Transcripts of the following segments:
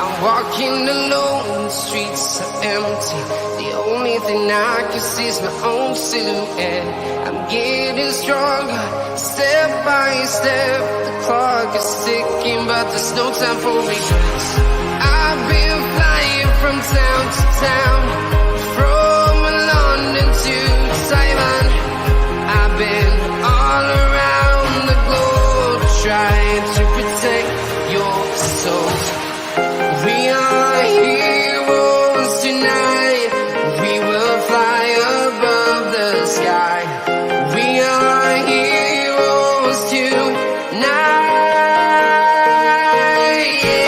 I'm walking alone, the streets are empty. The only thing I can see is my own silhouette. I'm getting stronger, step by step. The clock is ticking, but there's no time for regrets. I've been flying from town to town, from London to Taiwan. I've been all around the globe, trying to protect your soul. We are heroes tonight. We will fly above the sky. We are heroes tonight. Yeah.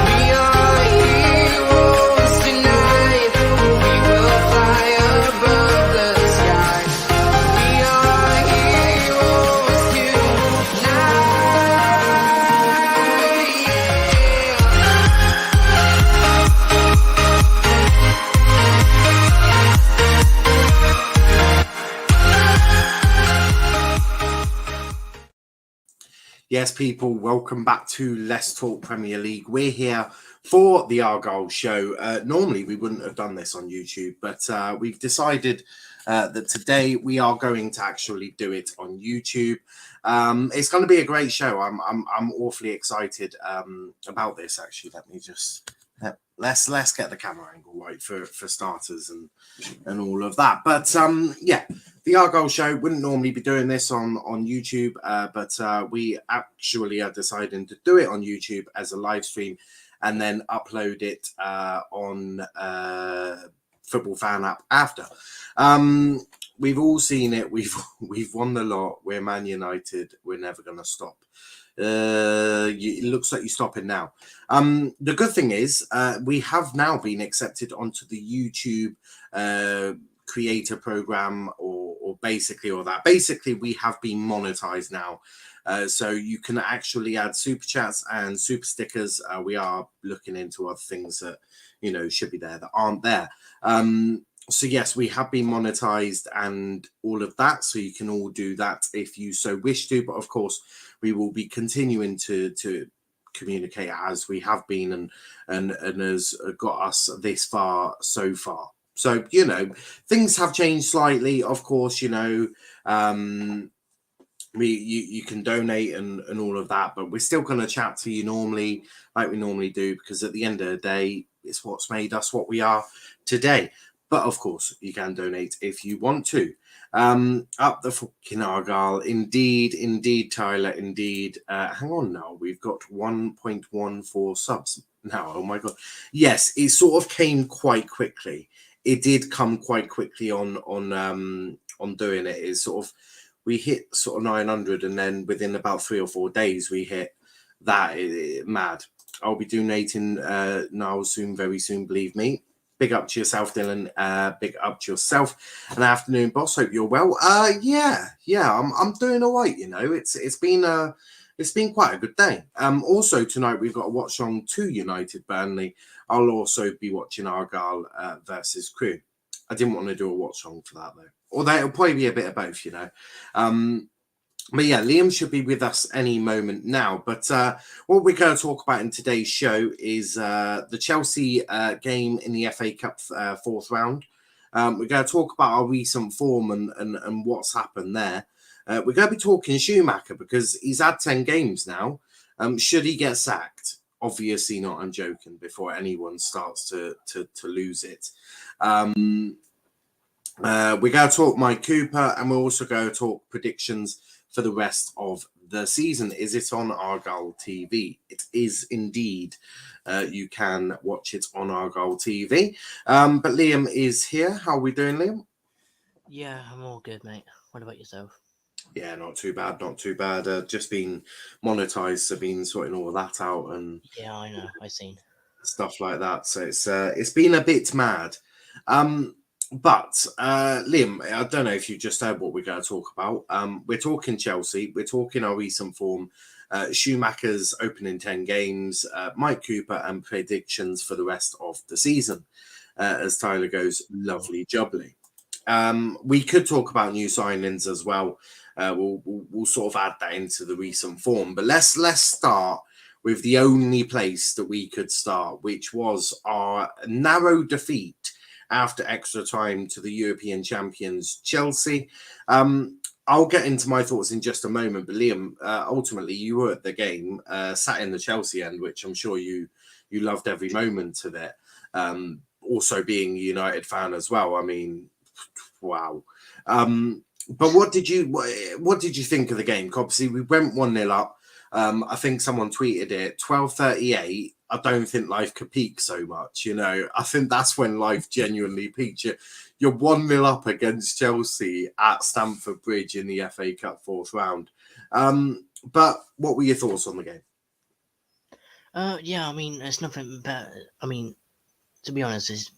We are heroes tonight. We will fly above the sky. We are heroes tonight. Yes, people, welcome back to Let's Talk Premier League. We're here for the Argyle show. Normally, we wouldn't have done this on YouTube, but we've decided that today we are going to actually do it on YouTube. It's going to be a great show. I'm awfully excited about this. Actually, let me just let's get the camera angle right for starters and all of that. But yeah. The Argyle show wouldn't normally be doing this on YouTube, but we actually are deciding to do it on YouTube as a live stream and then upload it on Football Fan app after. We've all seen it. We've won the lot. We're Man United. We're never going to stop. It looks like you're stopping now. The good thing is we have now been accepted onto the YouTube creator program or basically we have been monetized now, so you can actually add super chats and super stickers. We are looking into other things that should be there that aren't there. So yes, we have been monetized and all of that, so you can all do that if you so wish to, but of course we will be continuing to communicate as we have been and has got us this far so far. So, things have changed slightly, of course, you can donate and all of that, but we're still going to chat to you normally, like we normally do, because at the end of the day, it's what's made us what we are today. But of course, you can donate if you want to. Up the fucking Argyle. Indeed, Tyler, indeed. Hang on now. We've got 1.14 subs now. Oh my God. Yes, it sort of came quite quickly. It did come quite quickly on doing it. It's sort of, we hit sort of 900 and then within about 3 or 4 days we hit that. Mad. I'll be donating now soon, very soon, believe me. Big up to yourself, Dylan. Big up to yourself. An afternoon, boss. Hope you're well. Yeah. I'm doing all right. It's been quite a good day. Also tonight we've got a watch on to United Burnley. I'll also be watching Argyle versus Crewe. I didn't want to do a watch on for that though. Although it'll probably be a bit of both, But yeah, Liam should be with us any moment now. But what we're going to talk about in today's show is the Chelsea game in the FA Cup fourth round. We're going to talk about our recent form and what's happened there. We're going to be talking Schumacher because he's had 10 games now. Should he get sacked? Obviously not. I'm joking. Before anyone starts to lose it. We're going to talk Mike Cooper, and we're also going to talk predictions for the rest of the season. Is it on Argyle TV? It is indeed. You can watch it on Argyle TV. But Liam is here. How are we doing, Liam? Yeah, I'm all good, mate. What about yourself? Yeah, not too bad. Just been monetized, so been sorting all of that out and yeah, I know. I seen stuff like that. So it's been a bit mad. But Liam, I don't know if you just heard what we're going to talk about. We're talking Chelsea. We're talking our recent form. Schumacher's opening 10 games. Mike Cooper and predictions for the rest of the season. As Tyler goes, lovely jubbly. We could talk about new signings as well. We'll sort of add that into the recent form. But let's start with the only place that we could start, which was our narrow defeat after extra time to the European champions, Chelsea. I'll get into my thoughts in just a moment, but Liam, ultimately you were at the game, sat in the Chelsea end, which I'm sure you loved every moment of it. Also being a United fan as well. I mean, wow. But what did you think of the game? Obviously, we went 1-0 up. I think someone tweeted it, 12:38. I don't think life could peak so much, I think that's when life genuinely peaks. You're 1-0 up against Chelsea at Stamford Bridge in the FA Cup fourth round. But what were your thoughts on the game? Yeah, I mean, it's nothing better. I mean, to be honest, it's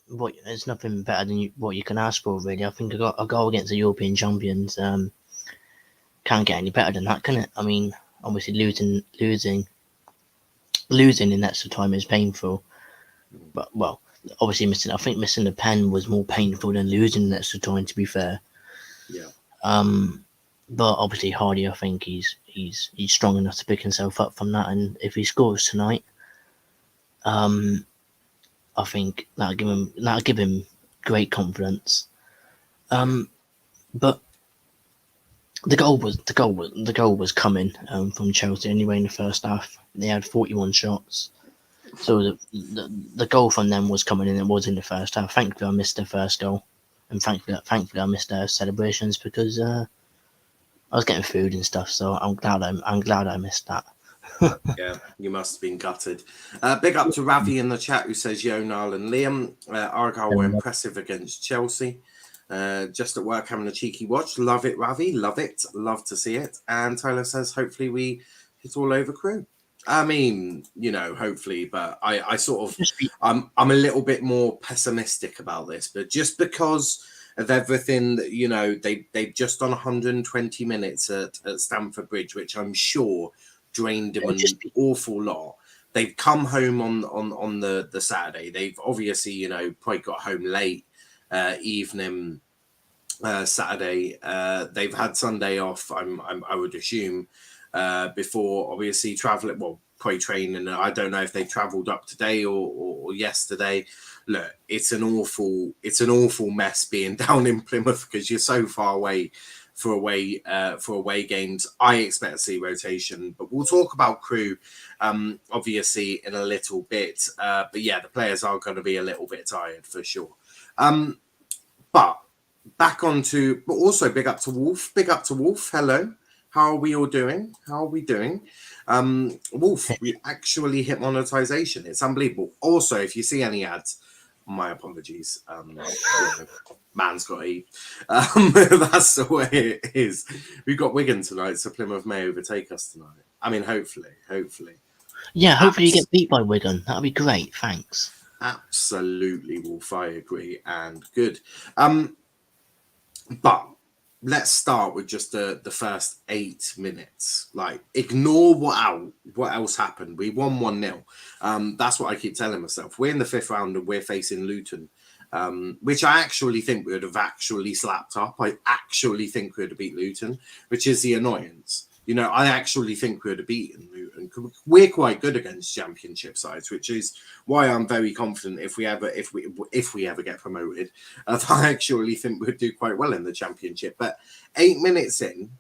nothing better than what you can ask for, really. I think a goal against the European champions can't get any better than that, can it? I mean, obviously losing in extra time is painful, but well, obviously missing the pen was more painful than losing in extra time. To be fair, yeah. But obviously Hardy, I think he's strong enough to pick himself up from that, and if he scores tonight, I think that'll give him great confidence. But the goal was coming from Chelsea anyway in the first half. They had 41 shots, so the goal from them was coming in. It was in the first half. Thankfully, I missed the first goal, and thankfully I missed their celebrations because I was getting food and stuff. So I'm glad I missed that. Yeah, you must have been gutted. Big up to Ravi in the chat who says, yo, Niall and Liam. Argyle were impressive against Chelsea. Just at work having a cheeky watch. Love it, Ravi. Love it. Love to see it. And Tyler says, hopefully we hit all over Crewe. I mean, hopefully, but I sort of, I'm a little bit more pessimistic about this, but just because of everything that, they've just done 120 minutes at Stamford Bridge, which I'm sure drained him an awful lot. They've come home on the Saturday. They've obviously, probably got home late evening Saturday. They've had Sunday off, I would assume, before obviously traveling, probably training. I don't know if they travelled up today or yesterday. Look, it's an awful mess being down in Plymouth because you're so far away for away games. I expect to see rotation, but we'll talk about Crewe obviously in a little bit. But yeah, the players are going to be a little bit tired for sure. But back onto, but also big up to Wolf. Big up to Wolf. Hello. How are we all doing? How are we doing? Wolf, we actually hit monetization. It's unbelievable. Also, if you see any ads, my apologies. Man's got to eat. That's the way it is. We've got Wigan tonight, so Plymouth may overtake us tonight. I mean, hopefully. Yeah, hopefully you get beat by Wigan. That'd be great. Thanks. Absolutely, Wolf. I agree. And good. But let's start with just the first 8 minutes. Like, ignore what else happened. We won 1-0. That's what I keep telling myself. We're in the fifth round and we're facing Luton, which I actually think we would have actually slapped up. I actually think we would have beat Luton, which is the annoyance. I actually think we would have beaten Luton. We're quite good against championship sides, which is why I'm very confident if we ever get promoted, I actually think we'd do quite well in the championship. But 8 minutes in,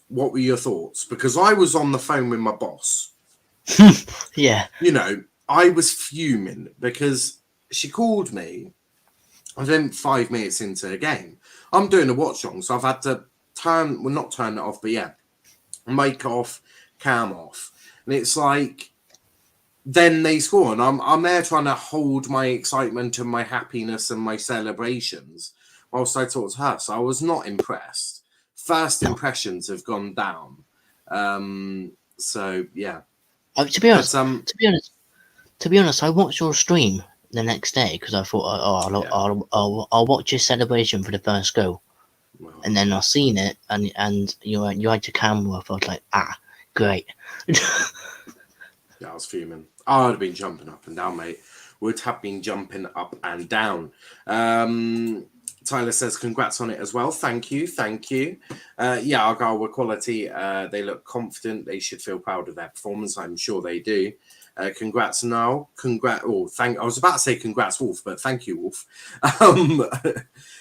what were your thoughts? Because I was on the phone with my boss. Yeah. I was fuming because she called me. I think 5 minutes into the game. I'm doing a watch on, so I've had to not turn it off, but yeah, mic off, cam off. And it's like, then they score, and I'm there trying to hold my excitement and my happiness and my celebrations whilst I talk to her. So I was not impressed. First impressions have gone down. So yeah. To be honest, I watched your stream the next day because I thought, I'll watch your celebration for the first goal. Wow. And then I seen it, and you had your camera off. I was like, great. Yeah, I was fuming. I would have been jumping up and down, mate. Would have been jumping up and down. Tyler says, congrats on it as well. Thank you. Yeah, Argyle were quality. They look confident. They should feel proud of their performance. I'm sure they do. Congrats, Niall. I was about to say congrats, Wolf, but thank you, Wolf.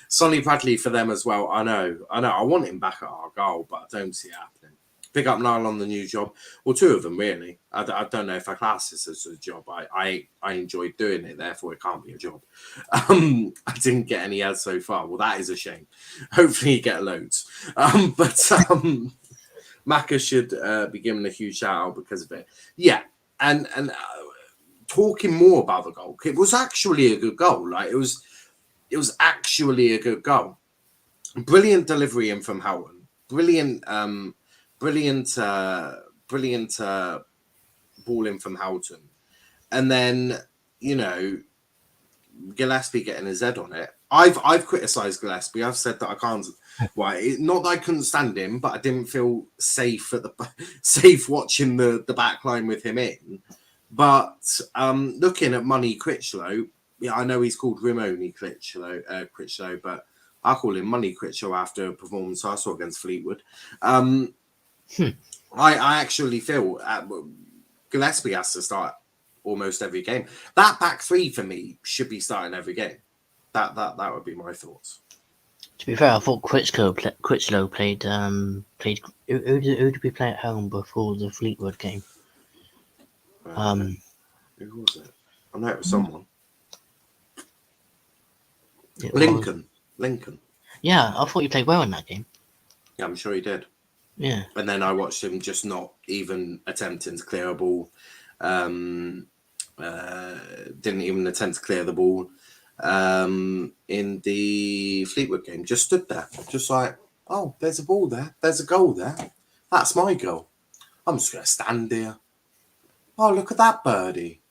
Sonny Bradley for them as well. I know. I want him back at Argyle, but I don't see it happening. Pick up Niall on the new job. Well, two of them, really. I don't know if I class this as a job. I enjoyed doing it, therefore it can't be a job. I didn't get any ads so far. Well, that is a shame. Hopefully you get loads. But Macca should be given a huge shout out because of it. Yeah, and talking more about the goal, it was actually a good goal. Like it was actually a good goal. Brilliant delivery in from Houghton. Brilliant ball in from Houghton. And then, Gillespie getting his head on it. I've criticised Gillespie. I've said that I can't. Not that I couldn't stand him, but I didn't feel safe safe watching the back line with him in. But looking at Money Critchlow, yeah, I know he's called Rimoni Critchlow, but I call him Money Critchlow after a performance I saw against Fleetwood. I actually feel Gillespie has to start almost every game. That back three for me should be starting every game. That would be my thoughts. To be fair, I thought Critchlow played. Who did we play at home before the Fleetwood game? Who was it? I know it was someone. Lincoln. Yeah, I thought he played well in that game. Yeah, I'm sure he did. Yeah. And then I watched him just not even attempting to clear a ball. Didn't even attempt to clear the ball in the Fleetwood game. Just stood there, just like, oh, there's a ball there. There's a goal there. That's my goal. I'm just going to stand here. Oh, look at that birdie.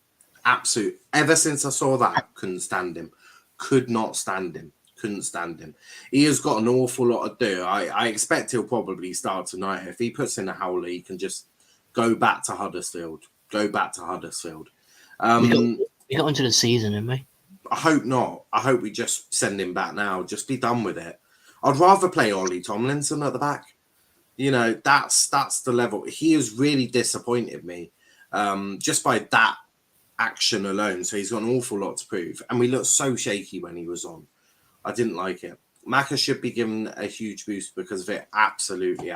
Absolute. Ever since I saw that, couldn't stand him. Could not stand him. Couldn't stand him. He has got an awful lot to do. I expect he'll probably start tonight. If he puts in a howler, he can just go back to Huddersfield. We got into the season, didn't we? I hope not. I hope we just send him back now. Just be done with it. I'd rather play Ollie Tomlinson at the back. That's the level. He has really disappointed me just by that action alone. So he's got an awful lot to prove. And we looked so shaky when he was on. I didn't like it. Macca should be given a huge boost because of it. Absolutely.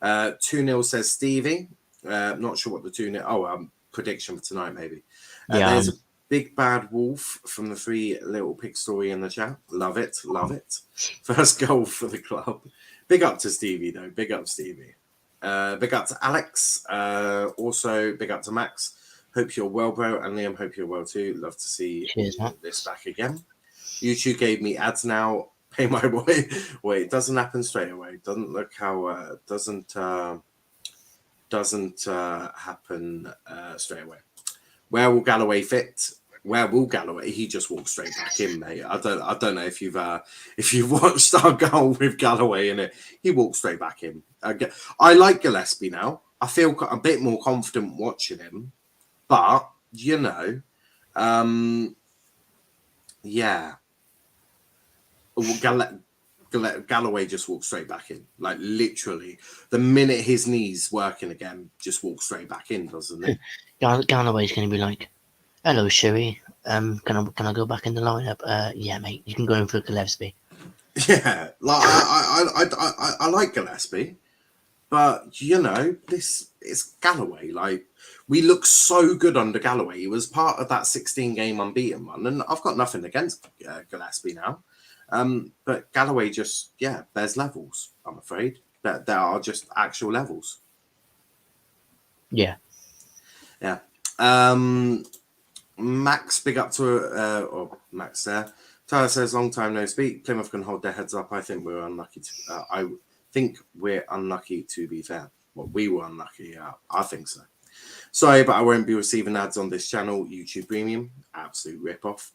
2-0 says Stevie. Not sure what the 2-0. Prediction for tonight, maybe. There's a big bad wolf from the Three Little Pig story in the chat. Love it. First goal for the club. Big up to Stevie, though. Big up, Stevie. Big up to Alex. Also, big up to Max. Hope you're well, bro. And Liam, hope you're well too. Love to see this back again. YouTube gave me ads now. Pay my boy. Wait, it doesn't happen straight away. Doesn't look how doesn't happen straight away. Where will Galloway fit? Where will Galloway? He just walks straight back in, mate. I don't know if you've watched our goal with Galloway in it. He walks straight back in. I like Gillespie now. I feel a bit more confident watching him, but yeah. Galloway just walks straight back in. Like literally, the minute his knees working again, just walks straight back in, doesn't it? Galloway's going to be like, "Hello, Sherry. Can I go back in the lineup? Yeah, mate. You can go in for Gillespie." Yeah, like I like Gillespie, but this is Galloway. Like we look so good under Galloway. He was part of that 16-game unbeaten run, and I've got nothing against Gillespie now. But Galloway just, there's levels, I'm afraid. There are just actual levels. Yeah. Max, big up to, Max there. Tyler says, long time no speak. Plymouth can hold their heads up. I think we're unlucky to be fair. Well, we were unlucky. Yeah, I think so. Sorry, but I won't be receiving ads on this channel. YouTube Premium, absolute rip-off.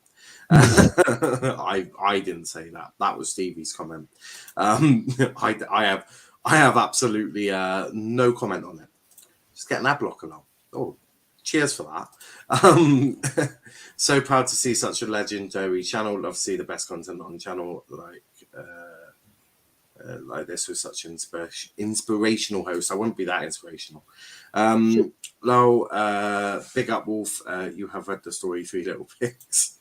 I didn't say that. That was Stevie's comment. I have absolutely no comment on it. Just get an ad block along. Oh, cheers for that. So proud to see such a legendary channel. Love to see the best content on the channel like this with such an inspirational host. I wouldn't be that inspirational. Lol, big up Wolf. You have read the story Three Little Pigs.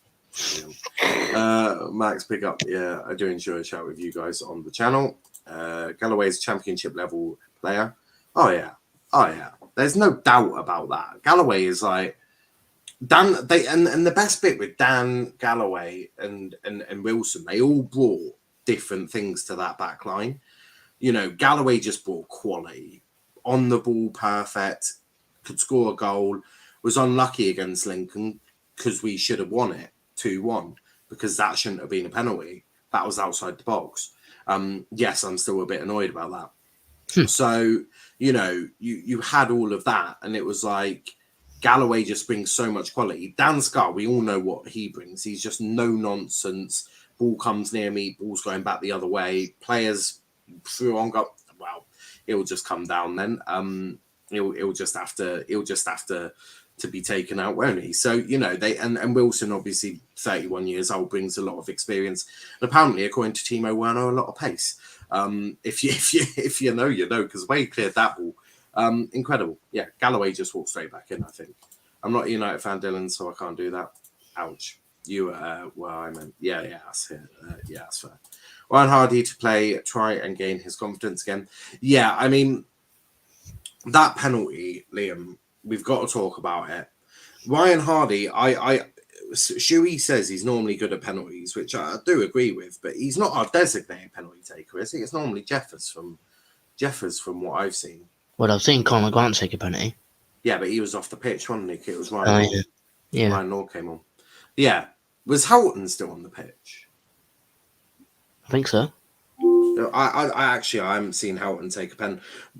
Max, big up. Yeah, I do enjoy a chat with you guys on the channel. Galloway's championship level player. Oh yeah. There's no doubt about that. Galloway is like Dan. And the best bit with Dan, Galloway, and Wilson, they all brought different things to that back line. You know, Galloway just brought quality, on the ball, perfect, could score a goal. Was unlucky against Lincoln because we should have won it 2-1 because that shouldn't have been a penalty. That was outside the box. Yes, I'm still a bit annoyed about that. So, you know, you had all of that, and it was like Galloway just brings so much quality. Dan Scar, we all know what he brings. He's just no nonsense. Ball comes near me, ball's going back the other way. Players through on go. Well, it'll just come down then. He'll just have to be taken out, won't he? So, you know, they and Wilson, obviously 31 years old, brings a lot of experience. And apparently, according to Timo Werner, a lot of pace. If you know, you know, because the way he cleared that ball, incredible. Yeah, Galloway just walked straight back in, I think. I'm not a United fan, Dylan, so I can't do that. Ouch. You, well, I meant, yeah, that's it. Yeah, that's fair. Ryan Hardy to try and gain his confidence again. Yeah, I mean, that penalty, Liam, we've got to talk about it. Ryan Hardy, Shuey says he's normally good at penalties, which I do agree with, but he's not our designated penalty taker, is he? It's normally Jeffers from what I've seen. Well, I've seen Conor Grant take a penalty. Yeah, but he was off the pitch, wasn't he? It was Ryan Law. Yeah. Ryan Law came on. Yeah. Was Houghton still on the pitch? I think so. I haven't seen Houghton take a pen.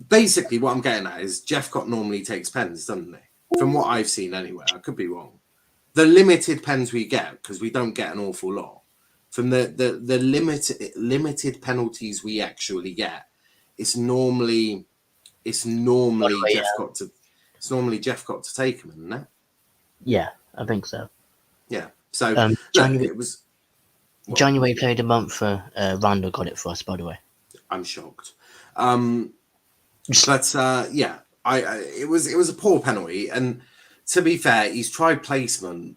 Basically, what I'm getting at is Jephcott normally takes pens, doesn't he? From what I've seen anyway. I could be wrong. The limited pens we get, because we don't get an awful lot, from the limited penalties we actually get, it's normally Jephcott to take them, isn't it? Yeah, I think so. Yeah. So January played a month for Randall got it for us, by the way. I'm shocked. But yeah, it was a poor penalty, and to be fair, he's tried placement.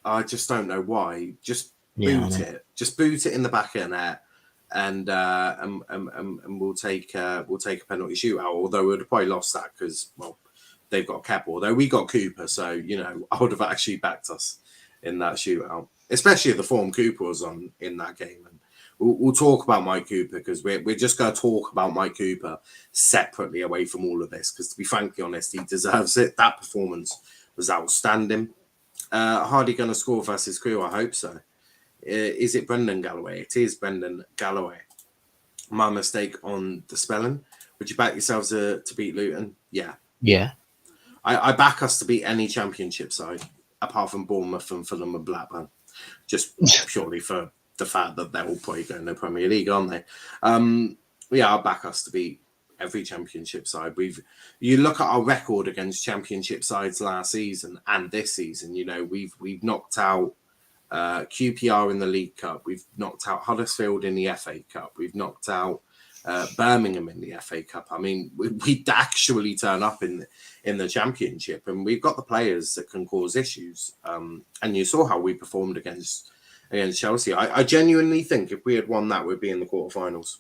I just don't know why. Just boot it in the back of the net, and we'll take a penalty shootout. Although we'd have probably lost that because they've got Kepp. Although we got Cooper, so you know I would have actually backed us in that shootout, especially the form Cooper was on in that game. And we'll talk about Mike Cooper because we're just going to talk about Mike Cooper separately away from all of this because, to be frankly honest, he deserves it. That performance was outstanding. Hardy going to score versus Crewe? I hope so. Is it Brendan Galloway? It is Brendan Galloway. My mistake on the spelling. Would you back yourselves to beat Luton? Yeah. Yeah. I back us to beat any championship side apart from Bournemouth and Fulham and Blackburn, just purely for the fact that they're all probably going to the Premier League, aren't they? Yeah, I'll back us to beat every championship side. You look at our record against championship sides last season and this season. You know, we've knocked out QPR in the League Cup. We've knocked out Huddersfield in the FA Cup. We've knocked out Birmingham in the FA Cup. I mean, we'd actually turn up in the Championship, and we've got the players that can cause issues. And you saw how we performed against Chelsea. I genuinely think if we had won that, we'd be in the quarterfinals.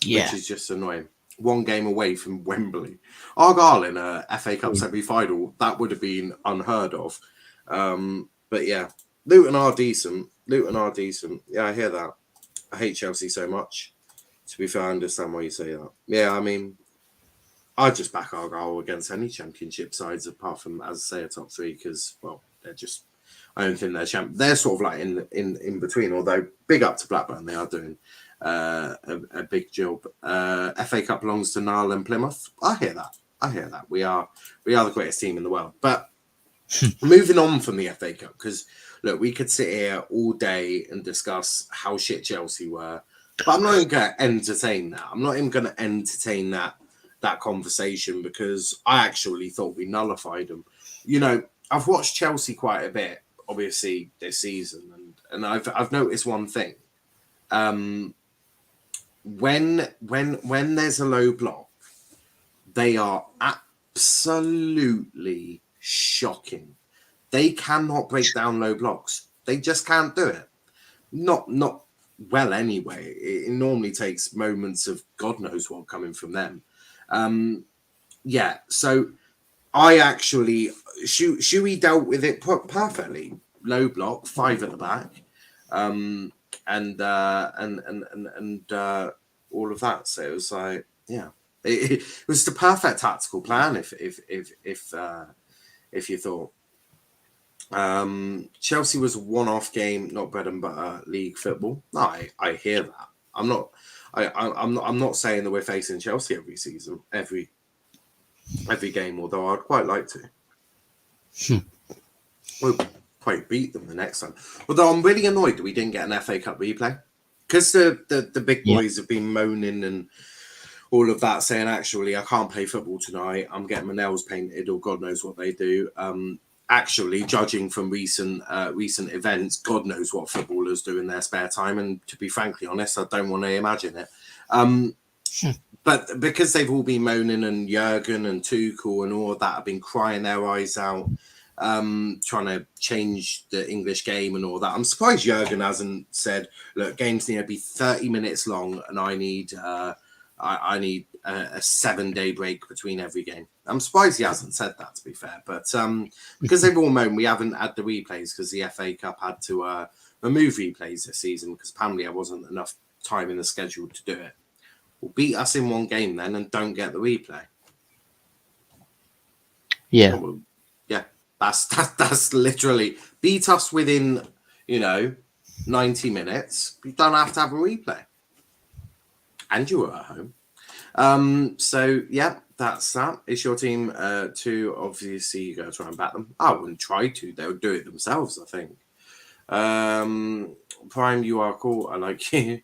Yeah, which is just annoying. One game away from Wembley. Argyle in a FA Cup semi-final, that would have been unheard of. But yeah, Luton are decent. Yeah, I hear that. I hate Chelsea so much. To be fair, I understand why you say that. Yeah, I mean, I just back Argyle against any championship sides apart from, as I say, a top three because, well, they're just, I don't think they're champ. They're sort of like in between. Although big up to Blackburn, they are doing a big job. FA Cup belongs to Niall and Plymouth. I hear that. We are the greatest team in the world. But moving on from the FA Cup, because look, we could sit here all day and discuss how shit Chelsea were. But I'm not even going to entertain that. I'm not even going to entertain that conversation because I actually thought we nullified them. you know, I've watched Chelsea quite a bit, obviously this season, and I've noticed one thing. When there's a low block, they are absolutely shocking. They cannot break down low blocks. They just can't do it. Not well anyway. It normally takes moments of God knows what coming from them. Yeah, so I actually Shuey dealt with it perfectly. Low block, 5 at the back, and all of that. So it was like, yeah, it was the perfect tactical plan. If you thought. Chelsea was a one-off game, not bread and butter league football. No, I hear that. I'm not saying that we're facing Chelsea every season, every game. Although I'd quite like to. We'll quite beat them the next time. Although I'm really annoyed that we didn't get an FA Cup replay because the big boys have been moaning and all of that, saying actually I can't play football tonight. I'm getting my nails painted, or God knows what they do. Actually, judging from recent events, God knows what footballers do in their spare time. And to be frankly honest, I don't want to imagine it. But because they've all been moaning, and Jurgen and Tuchel and all of that have been crying their eyes out, trying to change the English game and all that, I'm surprised Jurgen hasn't said, look, games need to be 30 minutes long and I need a 7-day break between every game. I'm surprised he hasn't said that, to be fair. But because they've all moaned, we haven't had the replays because the FA Cup had to remove replays this season because apparently there wasn't enough time in the schedule to do it. Well, beat us in one game then and don't get the replay. Yeah. Well, yeah, that's literally beat us within, 90 minutes. You don't have to have a replay. And you were at home. So yeah, that's that. It's your team to obviously you got to try and bat them. I wouldn't try to. They would do it themselves, I think. Prime, you are cool. I like you.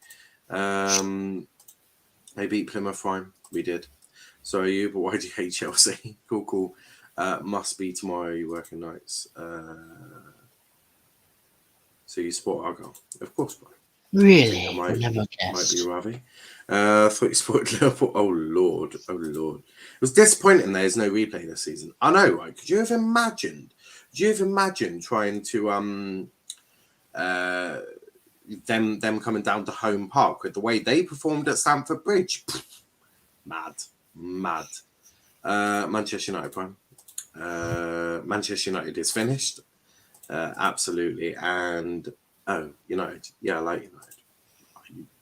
They beat Plymouth Prime. We did. Sorry you, but why do you hate Chelsea? Cool. Must be tomorrow. You working nights. So you support Argyle, of course, Prime. Really? I never guessed. Might be Ravi. Thought you supported Liverpool. Oh Lord. It was disappointing there's no replay this season. I know, right? Could you have imagined trying to them coming down to Home Park with the way they performed at Stamford Bridge? Mad. Manchester United Prime. Manchester United is finished. Absolutely. And United. Yeah, I like United.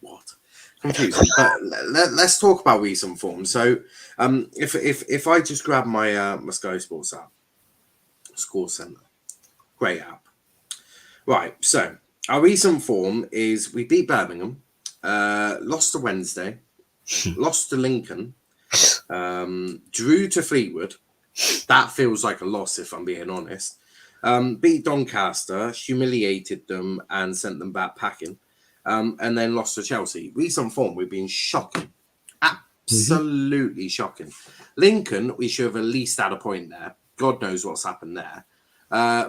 What? Confusing. But let's talk about recent form. So, if I just grab my my Sky Sports app, Score Center, great app. Right. So our recent form is we beat Birmingham, lost to Wednesday, lost to Lincoln, drew to Fleetwood. That feels like a loss if I'm being honest. Beat Doncaster, humiliated them, and sent them back packing. And then lost to Chelsea. Recent form, we've been shocking. Absolutely shocking. Lincoln, we should have at least had a point there. God knows what's happened there.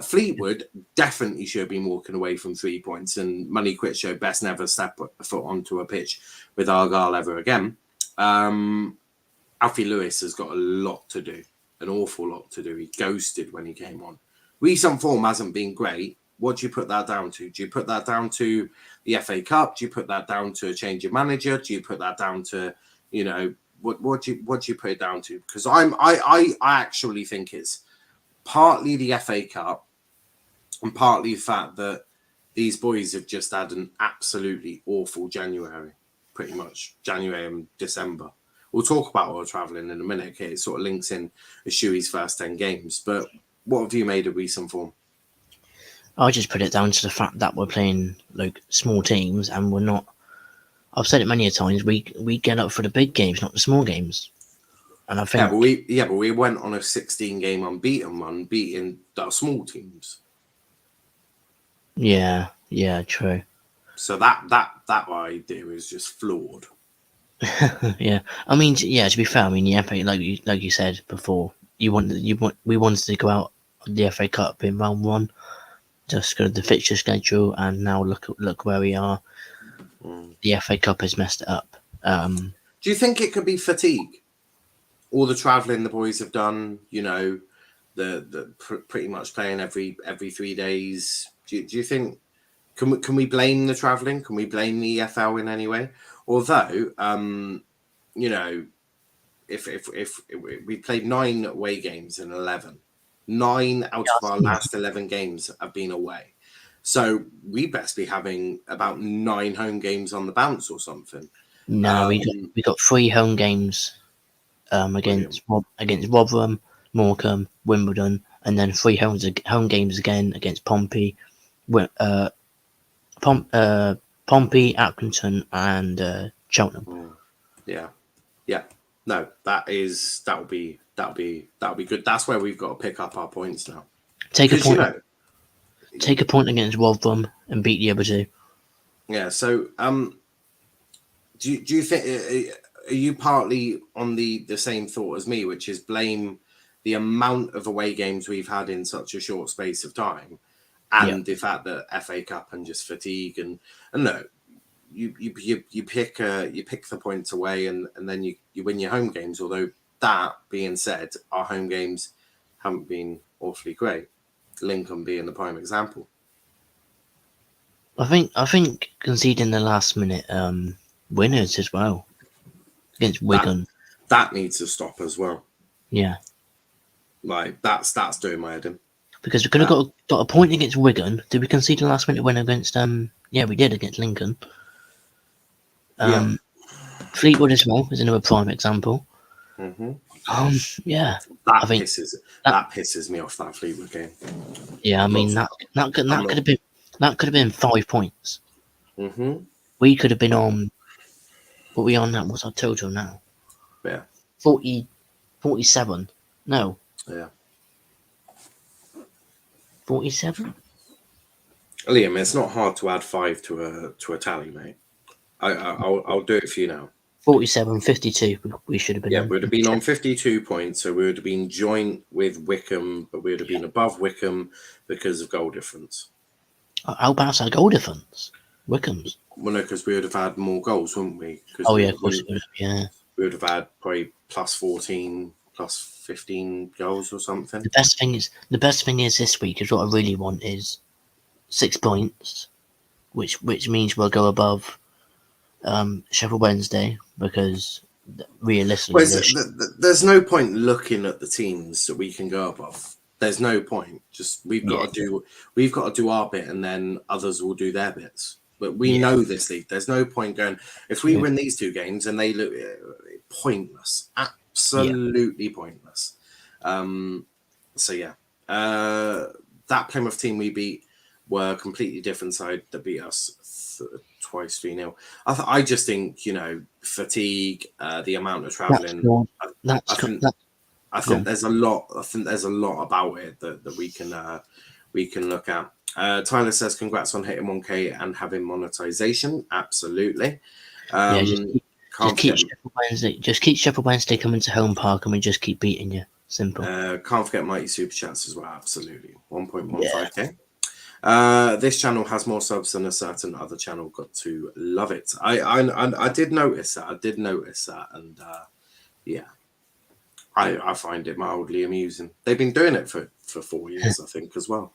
Fleetwood definitely should have been walking away from 3 points. And Money Quit show best never step foot onto a pitch with Argyle ever again. Alfie Lewis has got a lot to do. An awful lot to do. He ghosted when he came on. Recent form hasn't been great. What do you put that down to? Do you put that down to the FA Cup? Do you put that down to a change of manager? Do you put that down to, what do you put it down to? Because I actually think it's partly the FA Cup and partly the fact that these boys have just had an absolutely awful January, pretty much January and December. We'll talk about our travelling in a minute. Okay, it sort of links in with Shuey's first 10 games. But what have you made of recent form? I just put it down to the fact that we're playing like small teams and we're not. I've said it many a times. We get up for the big games, not the small games. And I think but we went on a 16-game unbeaten run, beating the small teams. Yeah, true. So that idea is just flawed. Yeah, I mean, to be fair, the FA, like you said before, we wanted to go out the FA Cup in round one. Just go to the fixture schedule, and now look where we are. The FA Cup has messed it up. Do you think it could be fatigue? All the travelling the boys have done, you know, pretty much playing every 3 days. Do you think can we blame the travelling? Can we blame the EFL in any way? Although, you know, if we played 9 away games in 11, 9 out of our last 11 games have been away. So we best be having about 9 home games on the bounce or something. No, we got 3 home games against Rotherham, Morecambe, Wimbledon, and then 3 home games again against Pompey, Pompey, Accrington, and Cheltenham. Yeah. No, that'll be good. That's where we've got to pick up our points now. Take a point against Rotherham and beat the other 2. Yeah. So, do you think are you partly on the same thought as me, which is blame the amount of away games we've had in such a short space of time, and the fact that FA Cup and just fatigue and no, you pick the points away and then you win your home games. Although that being said, our home games haven't been awfully great. Lincoln being the prime example. I think conceding the last minute winners as well against Wigan. That needs to stop as well. Yeah. Like that's doing my head in. Because we could have got a point against Wigan. Did we concede a last minute win against yeah, we did against Lincoln. Fleetwood as well is another prime example. Yeah. That pisses me off, that Fleetwood game. Yeah, I mean that could have been 5 points. We could have been on. What are we on now? What's our total now? Yeah. 47. No. Yeah. 47? Liam, it's not hard to add 5 to a tally, mate. I'll do it for you now. 47, 52. We should have been. Yeah, we would have been on 52 points, so we would have been joint with Wickham, but we would have been above Wickham because of goal difference. How about our goal difference? Wickham's. Well, no, because we would have had more goals, wouldn't we? Oh yeah, of course we would have. Yeah. We would have had probably plus 14, plus 15 goals or something. The best thing is this week is what I really want is 6 points, which means we'll go above Sheffield Wednesday, because realistically there's no point looking at the teams that we can go above. There's no point. Just we've got to do our bit, and then others will do their bits. But we know this league. There's no point going if we win these 2 games and they look pointless, absolutely pointless. So yeah, that Plymouth team we beat were a completely different side that beat us twice 3-0. I just think, you know, fatigue, the amount of traveling. I think there's a lot. I think there's a lot about it that we can look at. Tyler says, "Congrats on hitting 1K and having monetization." Absolutely. Just keep Sheffield Wednesday coming to Home Park, and we just keep beating you. Simple. Can't forget Mighty Super Chats as well. Absolutely. 1.15K. This channel has more subs than a certain other channel. Got to love it. I did notice that, and yeah, I find it mildly amusing. They've been doing it for 4 years, I think, as well,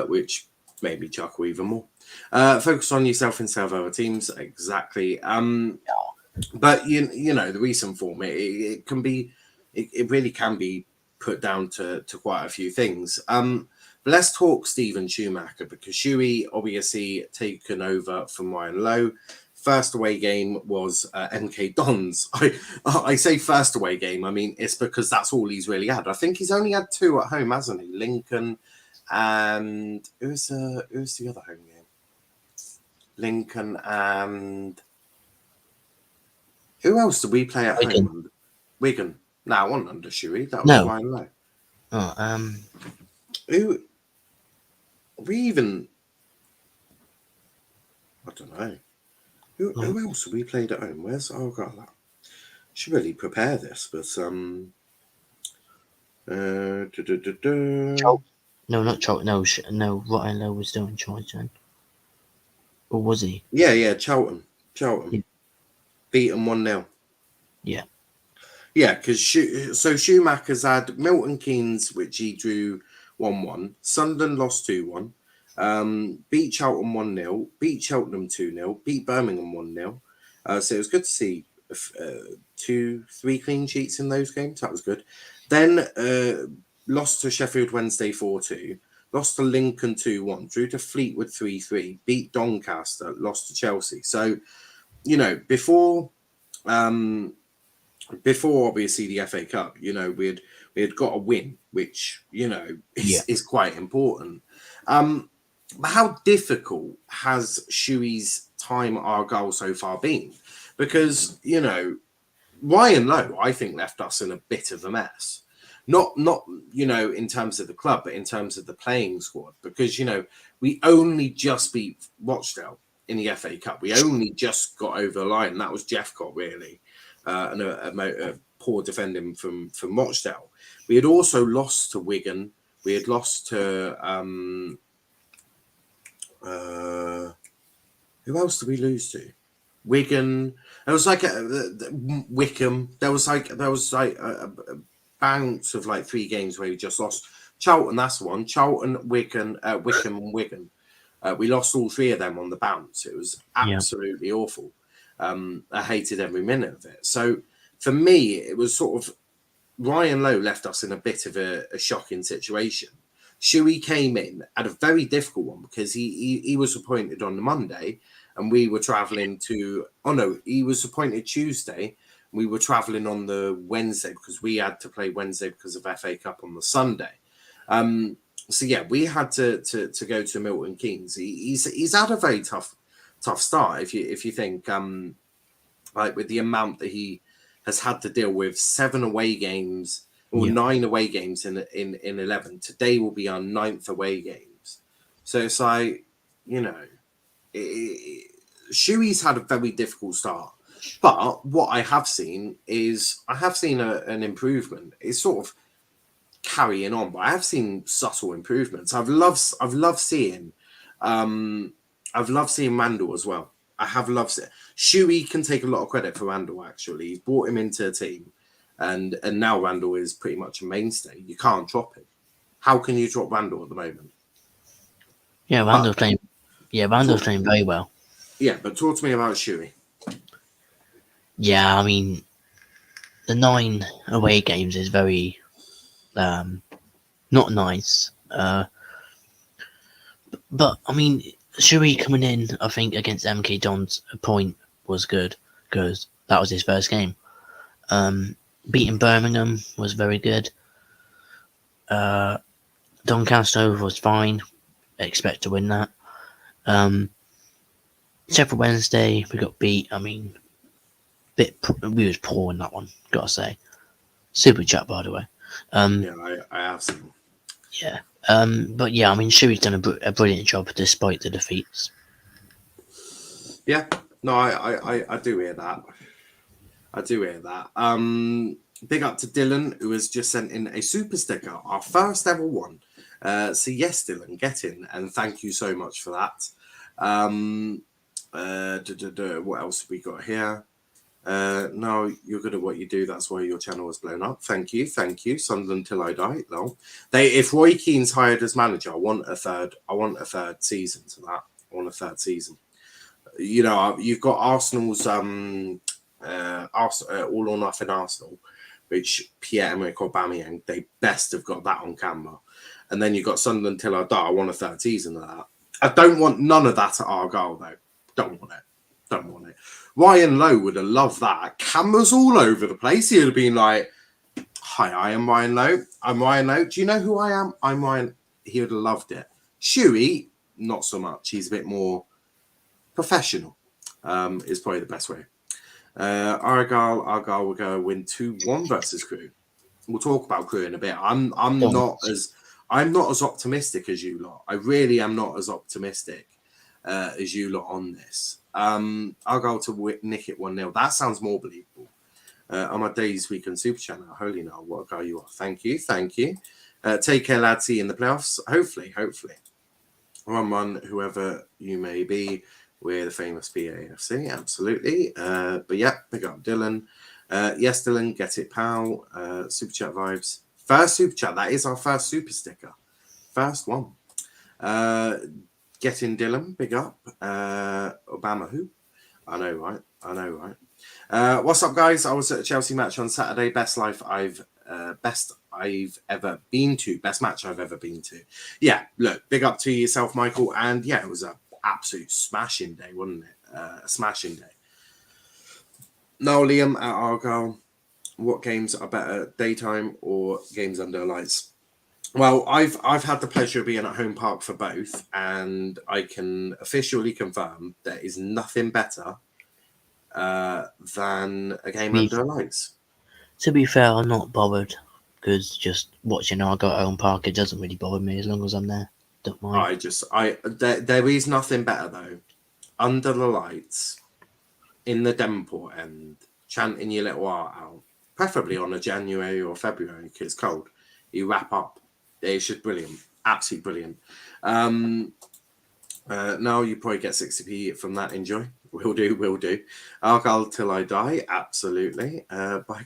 which made me chuckle even more. Focus on yourself instead of other teams, exactly. But you know, the recent form it can be, it really can be put down to quite a few things. But let's talk Steven Schumacher, because Shuey obviously taken over from Ryan Lowe. First away game was MK Dons. I say first away game. I mean, it's because that's all he's really had. I think he's only had 2 at home, hasn't he? Lincoln and who's the other home game? Lincoln and who else did we play at home? Wigan. No, I wasn't under Shuey. That was Ryan Lowe. Oh, who? We even? I don't know. Who else have we played at home? Where's Argyle? Should really prepare this, but No, not Charlton. No, Ryan Lowe was still in charge then. Or was he? Yeah, Charlton. Yeah. Beat them 1-0. Yeah. Yeah, because Schumacher's had Milton Keynes, which he drew 1-1. Sunderland lost 2-1. Beat Charlton 1-0. Beat Cheltenham 2-0. Beat Birmingham 1-0. So it was good to see 3 clean sheets in those games. That was good. Then lost to Sheffield Wednesday 4-2. Lost to Lincoln 2-1. Drew to Fleetwood 3-3. Beat Doncaster. Lost to Chelsea. So, you know, before obviously the FA Cup, you know, we had got a win, which, you know, is quite important. But how difficult has Shuey's time at Argyle so far been? Because, you know, Ryan Lowe, I think, left us in a bit of a mess. Not you know, in terms of the club, but in terms of the playing squad. Because, you know, we only just beat Rochdale in the FA Cup. We only just got over the line. That was Jeffcott, really. And a poor defending from Rochdale. We had also lost to Wigan. We had lost to who else did we lose to? Wigan. There was like Wickham. There was like a bounce of like 3 games where we just lost. Charlton, that's the one. Charlton, Wigan, Wickham, and Wigan. We lost all 3 of them on the bounce. It was absolutely awful. I hated every minute of it. So for me, it was sort of Ryan Lowe left us in a bit of a shocking situation. Shuey came in at a very difficult one because he was appointed on the Monday and we were travelling to... Oh, no, he was appointed Tuesday. We were travelling on the Wednesday because we had to play Wednesday because of FA Cup on the Sunday. So, yeah, we had to go to Milton Keynes. He's had a very tough start if you think like with the amount that he has had to deal with, 7 away games or 9 away games in 11. Today will be our 9th away games. So it's like, you know, Shuey's had a very difficult start. But what I have seen is an improvement. It's sort of carrying on, but I have seen subtle improvements. I've loved seeing Randall as well. I have loved it. Shuey can take a lot of credit for Randall, actually. He's brought him into a team, and now Randall is pretty much a mainstay. You can't drop him. How can you drop Randall at the moment? Yeah, Randall's playing. Yeah, Randall's playing very well. Yeah, but talk to me about Shuey. Yeah, I mean, the 9 away games is very not nice. But I mean, Shuey coming in, I think, against MK Dons point was good because that was his first game. Beating Birmingham was very good. Doncaster was fine. Expect to win that. Sheffield Wednesday, we got beat. I mean, we was poor in that one, gotta say. Super chat, by the way. Yeah, I have seen. Yeah. But yeah, I mean, Shuey's done a brilliant job despite the defeats. Yeah, no, I do hear that. Big up to Dylan, who has just sent in a super sticker, our first ever one. So yes, Dylan, get in, and thank you so much for that. What else have we got here? No, you're good at what you do. That's why your channel was blown up. Thank you. Sunderland till I die. No, if Roy Keane's hired as manager, I want a third season to that. I want a third season. You know, you've got Arsenal's all or nothing Arsenal, which Pierre-Emerick Aubameyang, they best have got that on camera. And then you've got Sunderland till I die. I want a third season of that. I don't want none of that at Argyle though. Don't want it. Ryan Lowe would have loved that. Cameras all over the place. He would have been like, "Hi, I am Ryan Lowe. I'm Ryan Lowe. Do you know who I am? I'm Ryan." He would have loved it. Shuey, not so much. He's a bit more professional. Is probably the best way. Argyle will go win 2-1 versus Crewe. We'll talk about Crewe in a bit. I'm not as optimistic as you lot. I really am not as optimistic as you lot on this. Argyle to nick it 1-0. That sounds more believable. On my days week on Super Channel, holy no, what a guy you are. Thank you. Take care, lads. See you in the playoffs. Hopefully. 1-1, whoever you may be. We're the famous BAFC, absolutely. But yeah, pick up Dylan. Yes, Dylan, get it, pal. Super chat vibes. First super chat. That is our first super sticker. First one. Get in, Dylan. Big up. Obama who? I know, right? What's up, guys? I was at a Chelsea match on Saturday. Best match I've ever been to. Yeah, look, big up to yourself, Michael. And yeah, it was an absolute smashing day, wasn't it? A smashing day. Niall and Liam at Argyle. What games are better, daytime or games under lights? Well, I've had the pleasure of being at home park for both, and I can officially confirm there is nothing better than a game under lights. To be fair, I'm not bothered because just watching Argyle at home park, it doesn't really bother me as long as I'm there. Don't mind. There is nothing better though. Under the lights, in the Devonport end, chanting your little heart out, preferably on a January or February because it's cold. You wrap up. It's just brilliant. Absolutely brilliant. Now you probably get 60p from that. Enjoy. Will do. Argyle till I die. Absolutely. By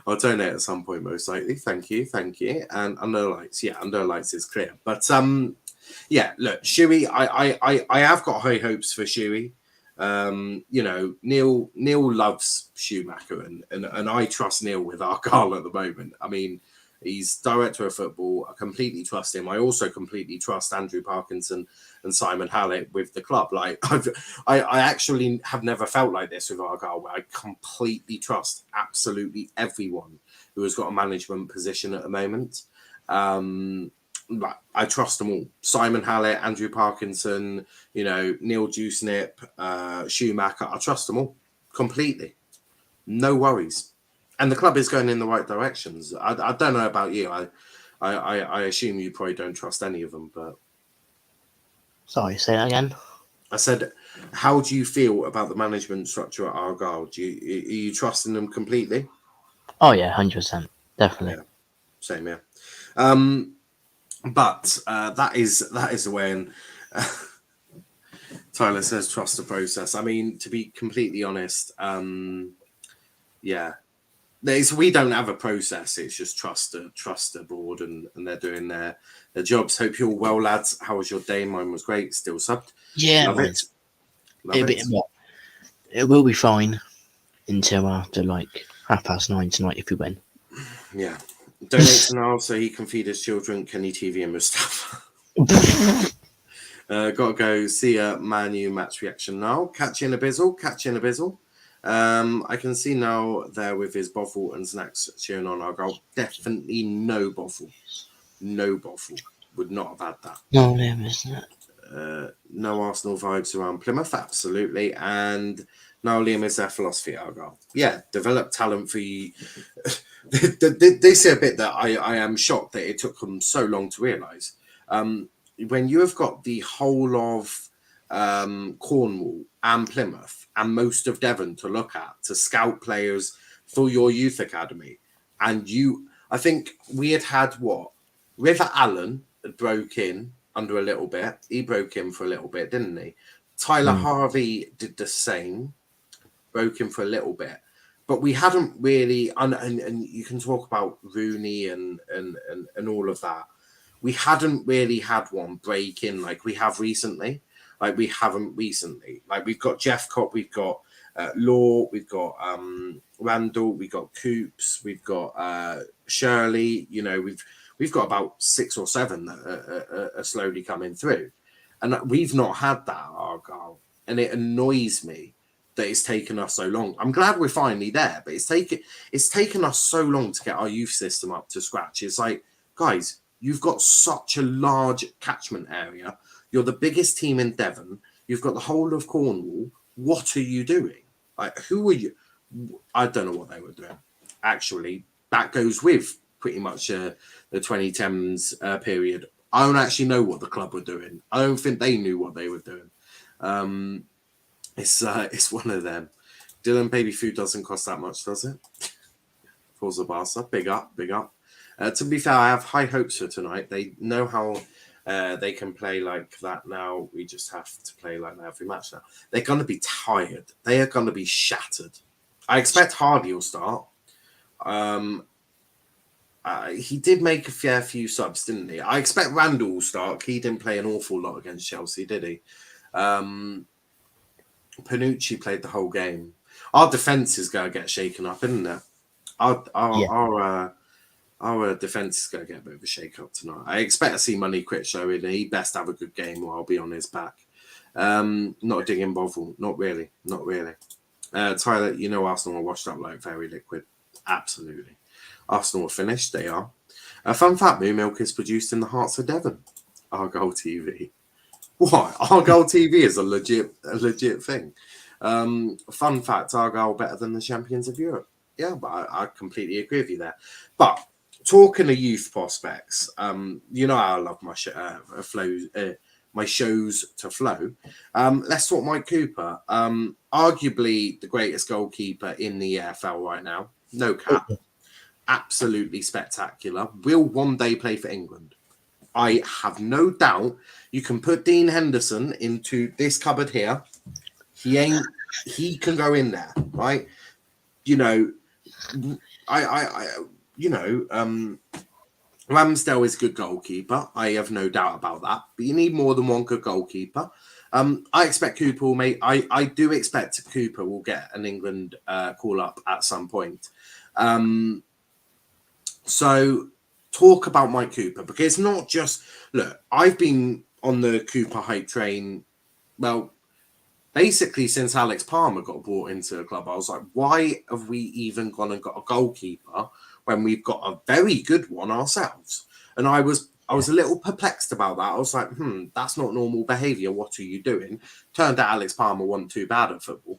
I'll donate at some point, most likely. Thank you. And under the lights, under the lights is clear. But yeah, look, Shuey, I have got high hopes for Shuey. Neil loves Schumacher, and I trust Neil with Argyle at the moment. I mean, he's director of football. I completely trust him. I also completely trust Andrew Parkinson and Simon Hallett with the club. Like I actually have never felt like this with Argyle, where I completely trust absolutely everyone who has got a management position at the moment. I trust them all. Simon Hallett, Andrew Parkinson, Neil Dewsnip, Schumacher. I trust them all completely. No worries. And the club is going in the right directions. I don't know about you. I assume you probably don't trust any of them, but... Sorry, say that again. I said, how do you feel about the management structure at Argyle? Are you trusting them completely? Oh yeah, 100%, definitely. Yeah. Same, yeah. But that is the way. And Tyler says, trust the process. I mean, to be completely honest, yeah. We don't have a process. It's just trust the board, and they're doing their jobs. Hope you're well, lads. How was your day? Mine was great. Still subbed. Yeah, Love it. It will be fine until after 9:30 tonight if we win. Yeah. Donate to Niall so he can feed his children. Can he TV him with stuff? Gotta go see a Man U match reaction now. Catch you in a bizzle. I can see now there with his boffle and snacks cheering on Argyle. Definitely no boffle. Would not have had that. No, isn't it? No Arsenal vibes around Plymouth, absolutely. And now Liam is their philosophy at Argyle. Yeah, develop talent for you. This is a bit that I am shocked that it took them so long to realise. When you have got the whole of Cornwall and Plymouth and most of Devon to look at, to scout players for your youth academy, and I think we had what? River Allen had broke in under a little bit. He broke in for a little bit, didn't he? Tyler Harvey did the same, broke in for a little bit. But we hadn't really, and you can talk about Rooney and all of that. We hadn't really had one break in like we have recently. We haven't recently. We've got Jeff Cott, we've got Law, we've got Randall, we've got Coops, we've got Shirley. We've got about 6 or 7 that are slowly coming through, and we've not had that at Argyle, and it annoys me that it's taken us so long. I'm glad we're finally there, but it's taken us so long to get our youth system up to scratch. It's like, guys, you've got such a large catchment area. You're the biggest team in Devon. You've got the whole of Cornwall. What are you doing? Who are you? I don't know what they were doing. Actually, that goes with pretty much the 2010s period. I don't actually know what the club were doing. I don't think they knew what they were doing. It's one of them. Dylan, baby food doesn't cost that much, does it? Forza Barca, big up. To be fair, I have high hopes for tonight. They know how they can play like that now. We just have to play like that every match now. They're going to be tired. They are going to be shattered. I expect Hardy will start. He did make a fair few subs, didn't he? I expect Randall will start. He didn't play an awful lot against Chelsea, did he? Panucci played the whole game. Our defence is going to get shaken up, isn't it? Our defence is going to get a bit of a shake-up tonight. I expect to see Money Quit showing. He best have a good game or I'll be on his back. Not a digging bottle. Not really. Tyler, you know Arsenal are washed up like very liquid. Absolutely. Arsenal are finished. They are. A fun fact, Moo Milk is produced in the hearts of Devon. Argyle TV. What? Argyle TV is a legit thing. Fun fact, Argyle better than the champions of Europe. Yeah, but I completely agree with you there. But talking of youth prospects, you know how I love my my shows to flow. Let's talk Mike Cooper. Arguably the greatest goalkeeper in the EFL right now. No cap. Absolutely spectacular. Will one day play for England. I have no doubt. You can put Dean Henderson into this cupboard here. He can go in there, right? You know, Ramsdale is a good goalkeeper. I have no doubt about that. But you need more than one good goalkeeper. I expect Cooper will make. I do expect Cooper will get an England call up at some point. So talk about Mike Cooper, because it's not just look. I've been on the Cooper hype train. Well, basically since Alex Palmer got brought into the club, I was like, why have we even gone and got a goalkeeper when we've got a very good one ourselves? And I was a little perplexed about that. I was like, that's not normal behaviour. What are you doing? Turned out Alex Palmer wasn't too bad at football.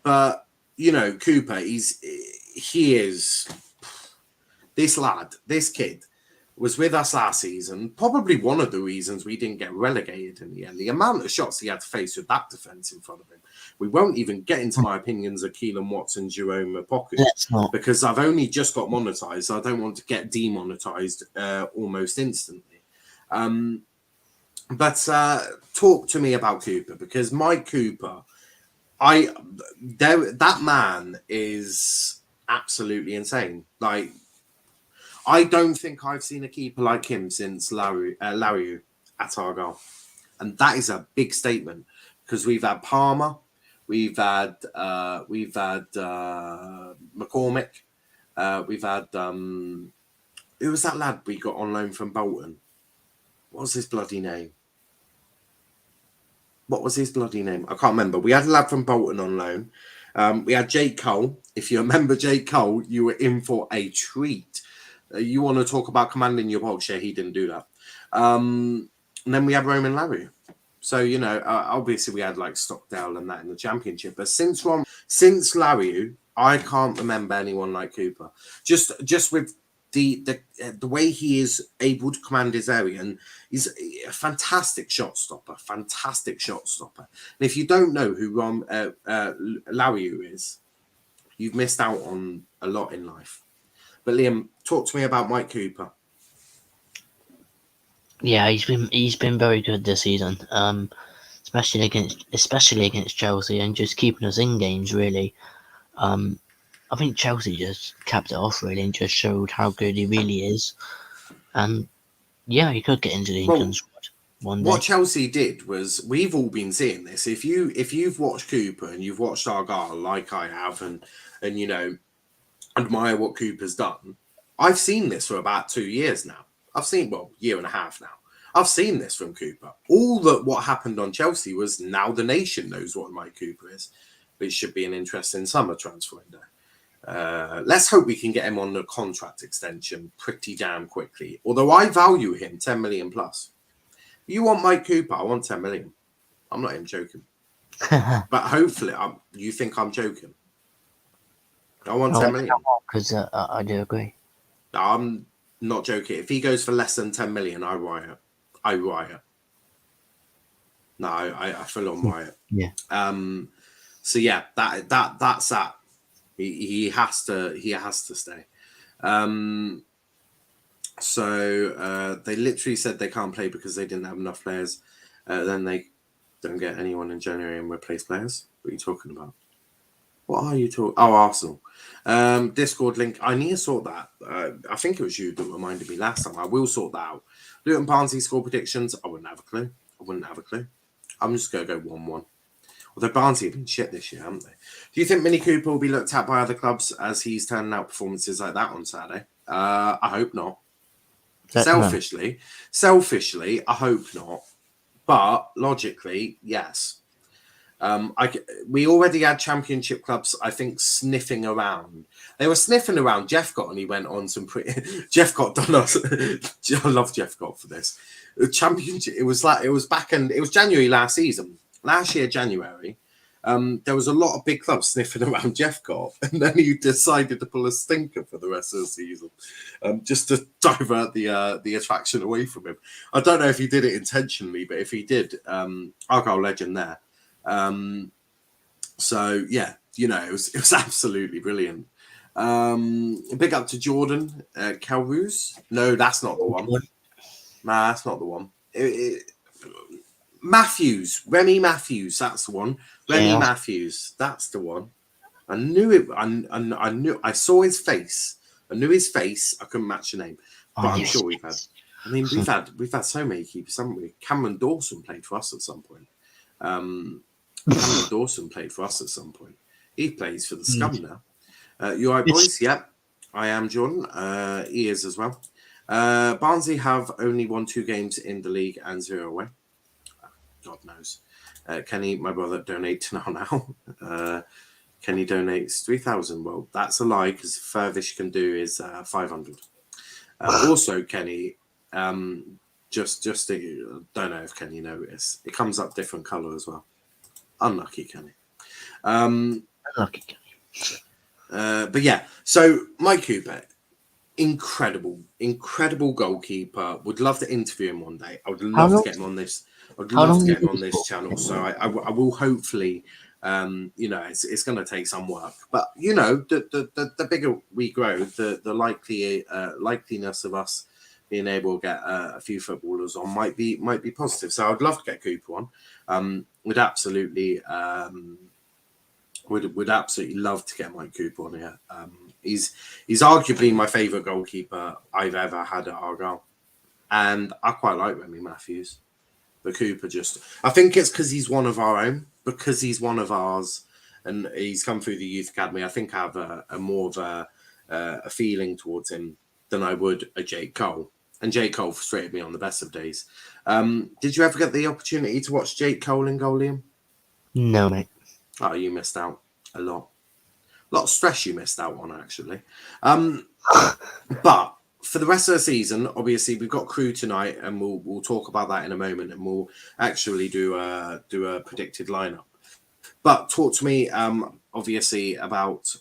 But, you know, Cooper, he is this lad, this kid was with us last season. Probably one of the reasons we didn't get relegated in the end. The amount of shots he had to face with that defence in front of him. We won't even get into my opinions of Keelan Watson, Jerome Apoku, because I've only just got monetised. So I don't want to get demonetised almost instantly. But talk to me about Cooper, because Mike Cooper, that man is absolutely insane. Like, I don't think I've seen a keeper like him since Larry at Argyle. And that is a big statement, because we've had Palmer, we've had McCormick, we've had who was that lad we got on loan from Bolton? What was his bloody name? I can't remember. We had a lad from Bolton on loan. We had Jake Cole. If you remember Jake Cole, you were in for a treat. You want to talk about commanding your box? Yeah, he didn't do that. And then we had Roman Larry. So, you know, obviously we had like Stockdale and that in the Championship. But since Larry, I can't remember anyone like Cooper. Just with the way he is able to command his area, and he's a fantastic shot stopper. And if you don't know who Larry is, you've missed out on a lot in life. But Liam, talk to me about Mike Cooper. Yeah, he's been very good this season, especially against Chelsea, and just keeping us in games really. I think Chelsea just capped it off really and just showed how good he really is. And yeah, he could get into the England squad one day. What Chelsea did was, we've all been seeing this. If you've watched Cooper and you've watched Argyle like I have, and you know, admire what Cooper's done. I've seen this for about 2 years now. Year and a half now. I've seen this from Cooper. What happened on Chelsea was now the nation knows what Mike Cooper is, which should be an interesting summer transfer window. Let's hope we can get him on the contract extension pretty damn quickly. Although I value him 10 million plus. You want Mike Cooper? I want 10 million. I'm not even joking. But hopefully, you think I'm joking. I want 10 million. Because I do agree. I'm not joking. If he goes for less than 10 million, I riot. No, I full on riot. Yeah. So yeah, that's that. He has to stay. So they literally said they can't play because they didn't have enough players. Then they don't get anyone in January and replace players. What are you talking about? What are you talking? Oh, Arsenal. Discord link. I need to sort that. I think it was you that reminded me last time. I will sort that out. Luton Barnsley score predictions. I wouldn't have a clue. I'm just going to go 1-1. Although Barnsley have been shit this year, haven't they? Do you think Mini Cooper will be looked at by other clubs as he's turning out performances like that on Saturday? I hope not. Selfishly, I hope not. But logically, yes. We already had championship clubs, I think, sniffing around. They were sniffing around Jeff Gott, and he went on some pretty. Jeff Gott done us. I love Jeff Gott for this. The championship. It was January last season. Last year, January. There was a lot of big clubs sniffing around Jeff Gott, and then he decided to pull a stinker for the rest of the season, just to divert the attraction away from him. I don't know if he did it intentionally, but if he did, Argyle legend there. So yeah, it was absolutely brilliant. Big up to Jordan Calroos. No, that's not the one. Nah, that's not the one. Remy Matthews, that's the one. Remy Matthews, that's the one. I knew it. I knew. I saw his face. I knew his face. I couldn't match the name, but I'm sure we've had. I mean, we've had so many keepers, haven't we? Cameron Dawson played for us at some point. Cameron Dawson played for us at some point. He plays for the Scum now. You all right, boys? Yeah, I am, Jordan. He is as well. Barnsley have only won 2 games in the league and 0 away. God knows. Kenny, my brother, donate now. Kenny donates 3,000. Well, that's a lie because the furthest you can do is 500. Also, Kenny, just don't know if Kenny noticed. It comes up different colour as well. Unlucky Kenny. Unlucky Kenny. But yeah, so Mike Cooper, incredible goalkeeper. Would love to interview him one day. I would love to get him on this. I'd love to get him on this channel. So I will hopefully. It's going to take some work, but the bigger we grow, the likeliness of us being able to get a few footballers on might be positive. So I'd love to get Cooper on. Would absolutely love to get Mike Cooper on here. He's arguably my favourite goalkeeper I've ever had at Argyle, and I quite like Remy Matthews. But Cooper I think it's because he's one of our own, because he's one of ours, and he's come through the youth academy. I think I have a more of a feeling towards him than I would a Jake Cole. And Jake Cole frustrated me on the best of days. Did you ever get the opportunity to watch Jake Cole in goal, Liam? No, mate. Oh, you missed out a lot. A lot of stress you missed out on, actually. But for the rest of the season, obviously, we've got Crewe tonight, and we'll talk about that in a moment, and we'll actually do a predicted lineup. But talk to me, obviously, about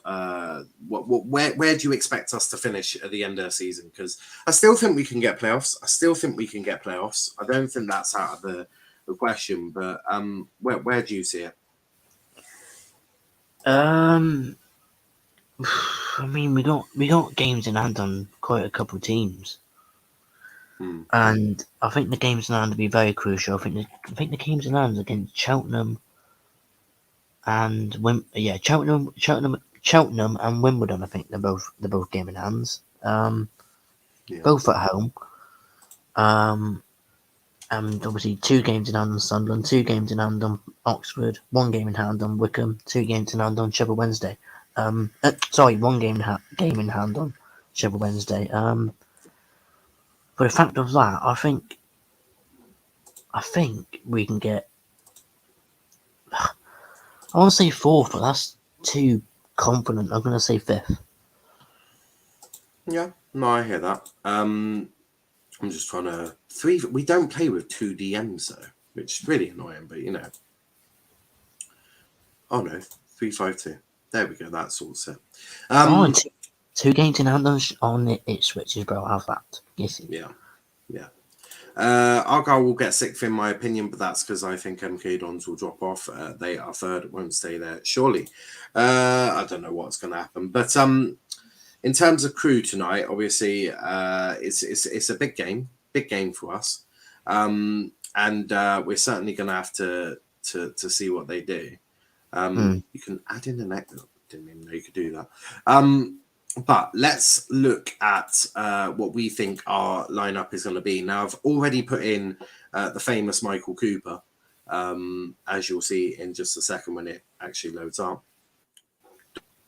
where do you expect us to finish at the end of the season? Because I still think we can get playoffs. I don't think that's out of the question. But where do you see it? I mean, we got games in hand on quite a couple of teams, and I think the games in hand will be very crucial. I think the games in hand against Cheltenham and Cheltenham and Wimbledon. I think they're both game in hands. Both at home. And obviously 2 games in hand on Sunderland, 2 games in hand on Oxford, 1 game in hand on Wickham, 2 games in hand on Sheffield Wednesday. 1 game in hand on Sheffield Wednesday. For the fact of that, I think we can get. I want to say 4th, but that's too confident. I'm going to say 5th. Yeah, no, I hear that. I'm just trying to we don't play with 2 DMs though, which is really annoying, but oh no, 3-5-2. There we go, that sorts it. 2 games in hand on it switches, bro. Have that. Yes. Yeah. Argyle will get 6th in my opinion, but that's because I think MK Dons will drop off. They are 3rd, won't stay there surely. I don't know what's going to happen, but in terms of Crewe tonight, obviously, it's a big game for us, and we're certainly going to have to see what they do. You can add in an echo. Didn't even know you could do that. But let's look at what we think our lineup is going to be. Now, I've already put in the famous Michael Cooper, as you'll see in just a second when it actually loads up.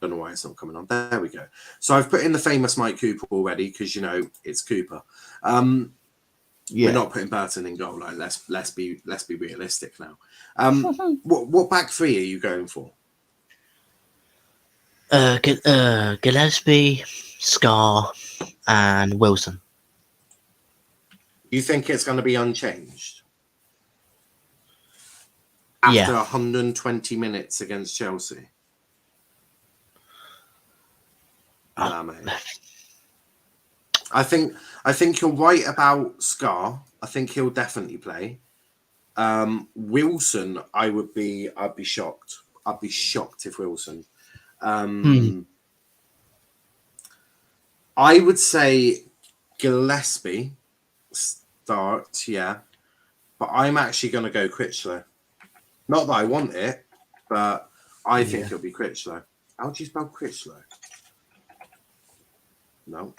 Don't know why it's not coming on. There we go. So I've put in the famous Mike Cooper already because it's Cooper. We're not putting Burton in goal. Like let's be realistic now. What back three are you going for? Gillespie, Scar, and Wilson. You think it's going to be unchanged after 120 minutes against Chelsea? I think you're right about Scar. I think he'll definitely play. Wilson, I'd be shocked. I'd be shocked if Wilson. I would say Gillespie start, yeah, but I'm actually going to go Critchlow. Not that I want it, but I think it'll be Critchlow. How do you spell Critchlow? No.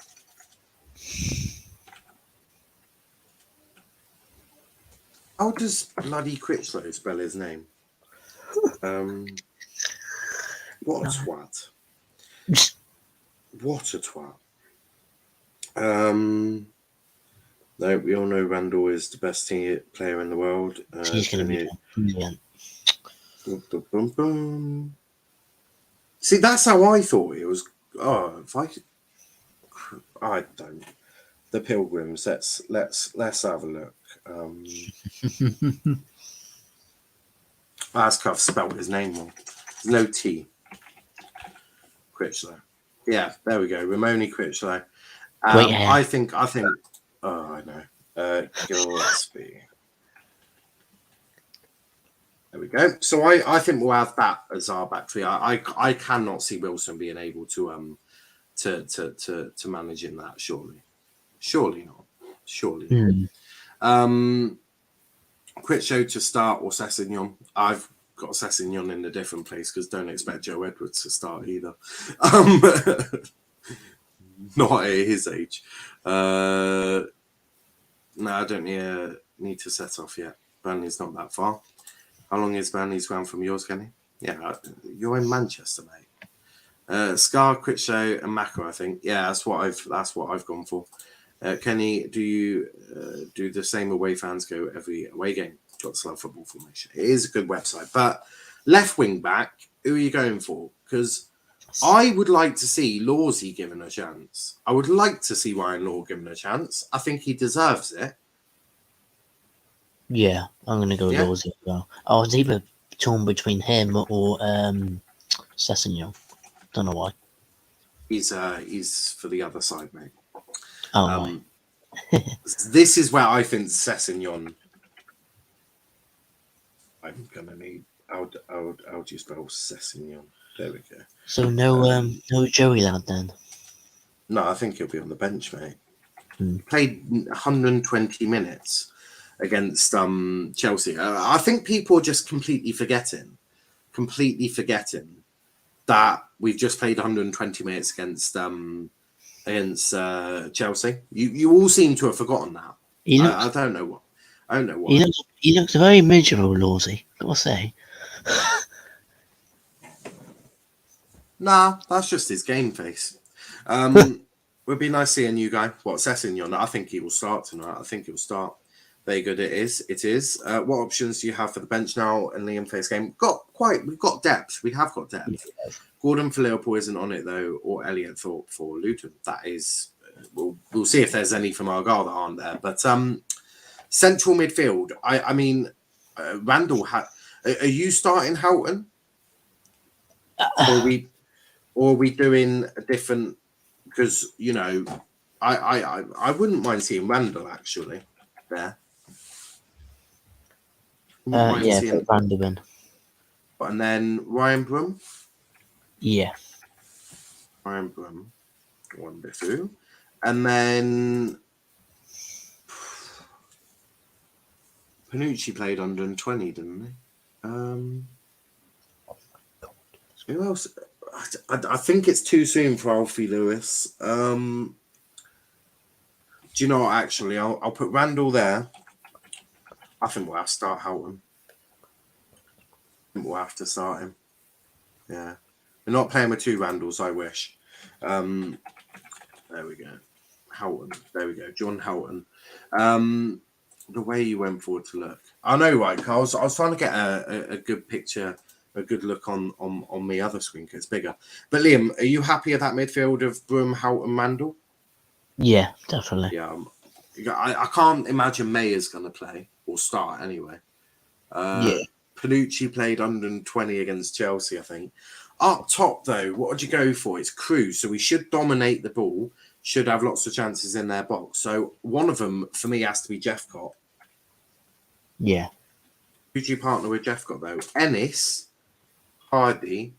How does bloody Critchlow spell his name? What a twat. What a twat. No, we all know Randall is the best player in the world. He's going to be brilliant. See, that's how I thought it was. Oh, if I could, I don't. The Pilgrims. Let's have a look. Ask I've spelled his name wrong. No T. Critchlow. Yeah, there we go. Ramoni Critchlow. I think. Oh, I know. Gillespie. There we go. So I think we'll have that as our back three. I cannot see Wilson being able to manage in that. Surely not. Critchlow to start or Sessegnon. I've got Sessegnon in a different place because don't expect Joe Edwards to start either. Not at his age. No, I don't need to set off yet. Burnley's not that far. How long is Burnley's ground from yours, Kenny? Yeah, you're in Manchester, mate. Scar, Critchlow, and Maka, I think. Yeah, that's what I've gone for. Kenny, do you do the same away fans go every away game? Got to love football formation. It is a good website. But left wing back, who are you going for? Because I would like to see Lawsy given a chance. I would like to see Ryan Law given a chance. I think he deserves it. Yeah, I'm going to go Lawsy as well. I was either torn between him or Sessegnon. Don't know why. He's for the other side, mate. Oh, This is where I think Sessegnon. I'm gonna need. How do you spell Sessegnon? There we go. So no Joey lad then. No, I think he'll be on the bench, mate. He played 120 minutes against Chelsea. I think people are just completely forgetting that we've just played 120 minutes against Chelsea. You all seem to have forgotten that. I don't know what. He looks very miserable, Lawsy. Gotta say. Nah, that's just his game face. Would be nice seeing you guy. What, Sessegnon? I think he will start tonight. I think he'll start. Very good. It is. What options do you have for the bench now and Liam face game? We've got depth. We have got depth. Yeah. Gordon for Liverpool isn't on it though, or Elliott for Luton. That is. We'll see if there's any from Argyle that aren't there. But central midfield. I mean, Randall. Are you starting Houghton? Or are we doing a different? Because I wouldn't mind seeing Randall actually there. Put Randall in. And then Ryan Broom. Yeah. Ryan Broom. Wonderful. And then Panucci played under 20, didn't he? Who else? I think it's too soon for Alfie Lewis. Do you know what? Actually, I'll put Randall there. I think we'll have to start Houghton. I think we'll have to start him. Yeah. We're not playing with 2 Randalls, I wish. There we go. Houghton. There we go. John Houghton. The way you went forward to look. I know, right? I was trying to get a good picture, a good look on my other screen because it's bigger. But Liam, are you happy with that midfield of Broom, Houghton, Randall? Yeah, definitely. Yeah. I can't imagine Mayer's going to play or start anyway. Yeah. Panucci played under 20 against Chelsea, I think. Up top, though, what would you go for? It's Crewe, so we should dominate the ball, should have lots of chances in their box. So one of them, for me, has to be Jeffcott. Yeah. Who do you partner with Jeffcott, though? Ennis, Hardy,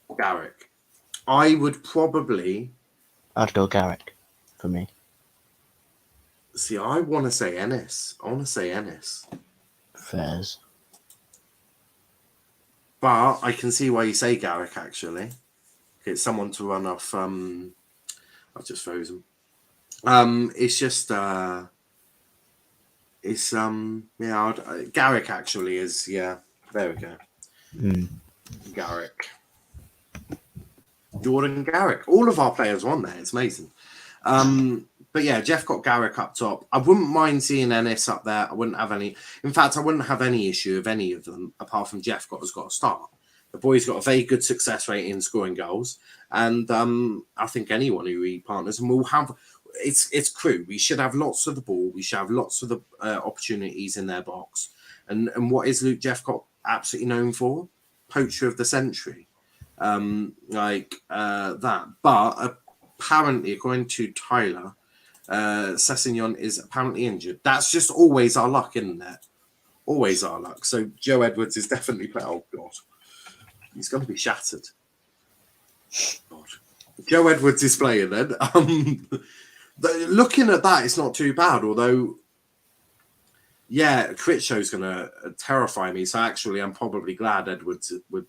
or Garrick? I would probably... I'd go Garrick for me. See, I want to say Ennis. Fairs. But I can see why you say Garrick, actually. It's someone to run off. I've just frozen. It's just. Garrick actually is. Yeah, there we go. Garrick. Jordan Garrick. All of our players are on there. It's amazing. But yeah, Jeff got Garrick up top. I wouldn't mind seeing Ennis up there. I wouldn't have any. In fact, I wouldn't have any issue of any of them apart from Jeff has got a start. The boy's got a very good success rate in scoring goals, and I think anyone who he partners and will have. It's Crewe. We should have lots of the ball. We should have lots of the opportunities in their box. And what is Luke Jeffcott absolutely known for? Poacher of the century, that. But apparently, according to Tyler, Sessegnon is apparently injured. That's just always our luck, isn't it? Always our luck. So Joe Edwards is definitely playing. Oh God, he's going to be shattered. God, Joe Edwards is playing then. Looking at that, it's not too bad. Although, yeah, Critchow's going to terrify me. So actually, I'm probably glad Edwards would.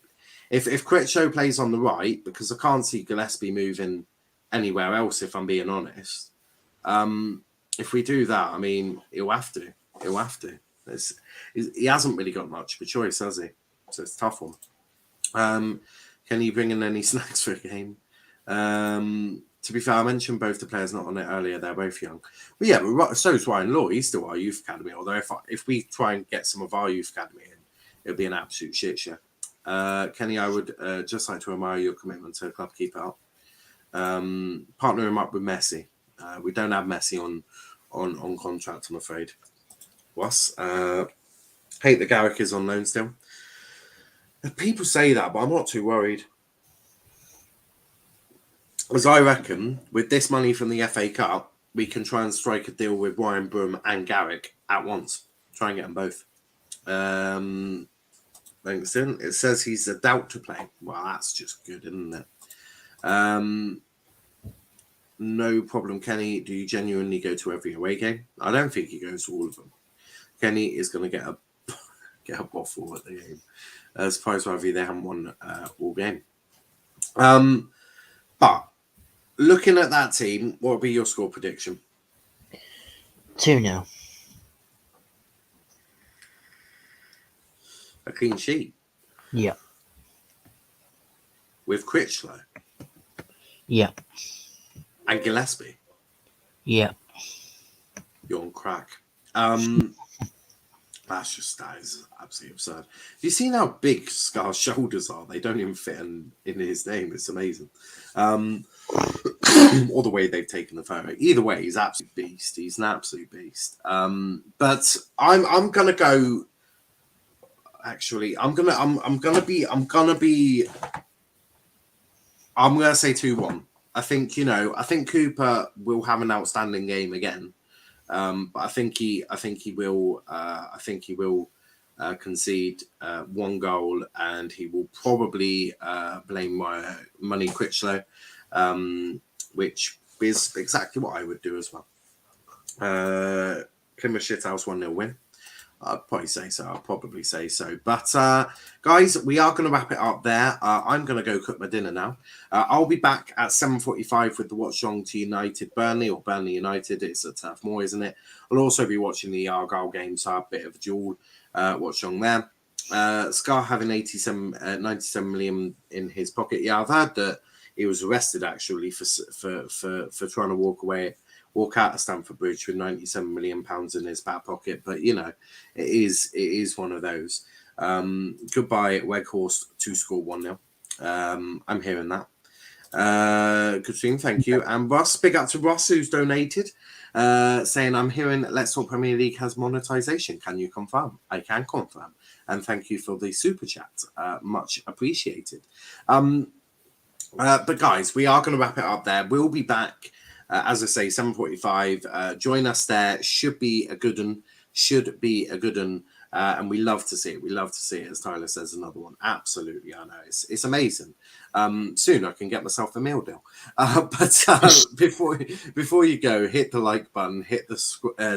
If Critchow plays on the right, because I can't see Gillespie moving anywhere else. If I'm being honest. If we do that, I mean, he'll have to. He hasn't really got much of a choice, has he? So it's a tough one. Can you bring in any snacks for a game? To be fair, I mentioned both the players not on it earlier. They're both young. But yeah, but so is Ryan Law. He's still our youth academy. Although if we try and get some of our youth academy in, it'll be an absolute shit show. Kenny, I would just like to admire your commitment to the club. Keep it up. Partner him up with Messi. We don't have Messi on contract, I'm afraid. Was hate that Garrick is on loan still. People say that, but I'm not too worried. As I reckon, with this money from the FA Cup, we can try and strike a deal with Ryan Broom and Garrick at once. Try and get them both. Langston, it says he's a doubt to play. Well, that's just good, isn't it? No problem, Kenny. Do you genuinely go to every away game? I don't think he goes to all of them. Kenny is going to get a bottle at the game. Surprised whether they haven't won all game. But looking at that team, what would be your score prediction? 2-0. A clean sheet? Yeah. With Critchlow? Yeah. And Gillespie? Yeah. You're on crack. That is absolutely absurd. Have you seen how big Scar's shoulders are? They don't even fit in his name. It's amazing. Or the way they've taken the photo. Either way, he's an absolute beast. He's an absolute beast. But I'm gonna go. Actually, I'm gonna say 2-1. I think Cooper will have an outstanding game again. But I think he will concede one goal, and he will probably blame Money Critchlow. which is exactly what I would do as well. Plymouth Shithouse 1-0 win. I'd probably say so. I'll probably say so. But guys, we are going to wrap it up there. I'm going to go cook my dinner now. I'll be back at 7:45 with the Watch Along to United Burnley, or Burnley United. It's at Turf Moor, isn't it? I'll also be watching the Argyle game, so a bit of a dual watch along there. Scar having 97 million in his pocket. Yeah, I've heard that he was arrested actually for trying to walk out of Stamford Bridge with 97 million pounds in his back pocket. But you know, it is one of those. Goodbye, Weghorst, to score 1-0. I'm hearing that. Good stream, thank you. And Ross, big up to Ross, who's donated, saying, I'm hearing Let's Talk Premier League has monetization. Can you confirm? I can confirm. And thank you for the super chat. Much appreciated. But guys, we are going to wrap it up there. We'll be back, as I say, 7:45. Join us there. Should be a good one. And we love to see it. We love to see it, as Tyler says, another one. Absolutely, I know. It's amazing. Soon I can get myself a meal deal. But before you go, hit the like button, hit the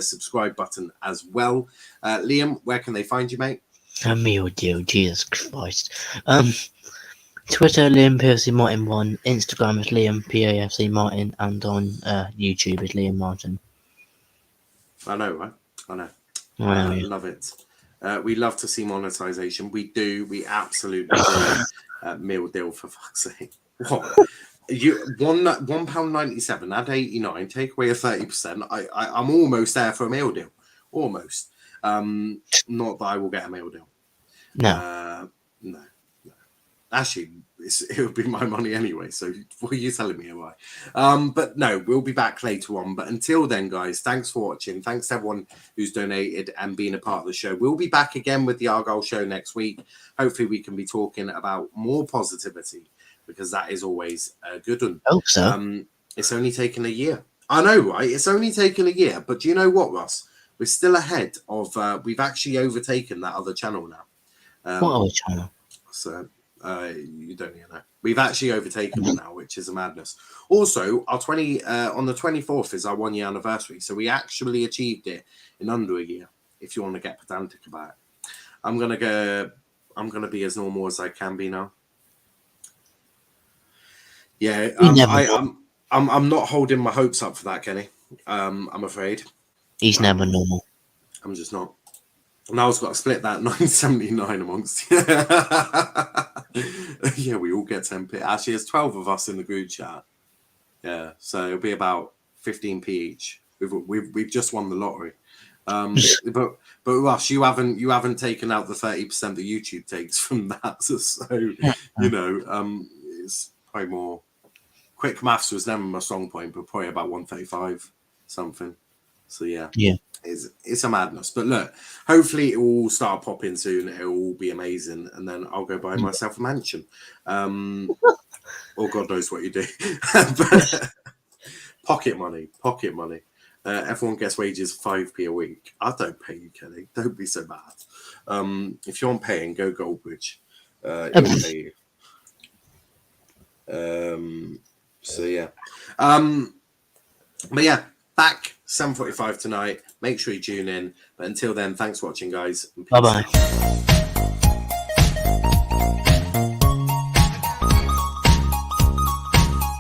subscribe button as well. Liam, where can they find you, mate? A meal deal, Jesus Christ. Twitter, Liam PFC Martin 1. Instagram is Liam PAFC Martin, and on YouTube is Liam Martin. I know, right? I know. I love it. We love to see monetization. We do. We absolutely do. Meal deal, for fuck's sake. What? You £1.97, add 89, take away a 30%. I'm almost there for a meal deal. Almost. Not that I will get a meal deal. No. No. Actually, it would be my money anyway. So what are you telling me? Am I? But no, we'll be back later on. But until then, guys, thanks for watching. Thanks to everyone who's donated and been a part of the show. We'll be back again with the Argyle show next week. Hopefully, we can be talking about more positivity, because that is always a good one. Hope so. It's only taken a year. I know, right? It's only taken a year. But do you know what, Russ? We're still ahead of. We've actually overtaken that other channel now. What other channel? So. You don't even know. We've actually overtaken it now, which is a madness. Also, our on the 24th is our 1 year anniversary, so we actually achieved it in under a year. If you want to get pedantic about it, I'm gonna be as normal as I can be now. Yeah, I'm not holding my hopes up for that, Kenny. I'm afraid. He's never normal. I'm just not. Niall's got to split that 979 amongst. Yeah, we all get 10p. Actually, there's 12 of us in the group chat. Yeah, so it'll be about 15p each. We've just won the lottery. But Russ, you haven't taken out the 30% that YouTube takes from that. So you know, it's probably more. Quick maths was never my strong point, but probably about 135 something. So yeah. It's a madness. But look, hopefully it will start popping soon. It will all be amazing. And then I'll go buy myself a mansion. Or God knows what you do. But pocket money. Everyone gets wages 5p a week. I don't pay you, Kelly. Don't be so bad. If you're on paying, go Goldbridge. He'll pay you. So yeah. But yeah, back 7:45 tonight. Make sure you tune in. But until then, thanks for watching, guys. Bye-bye.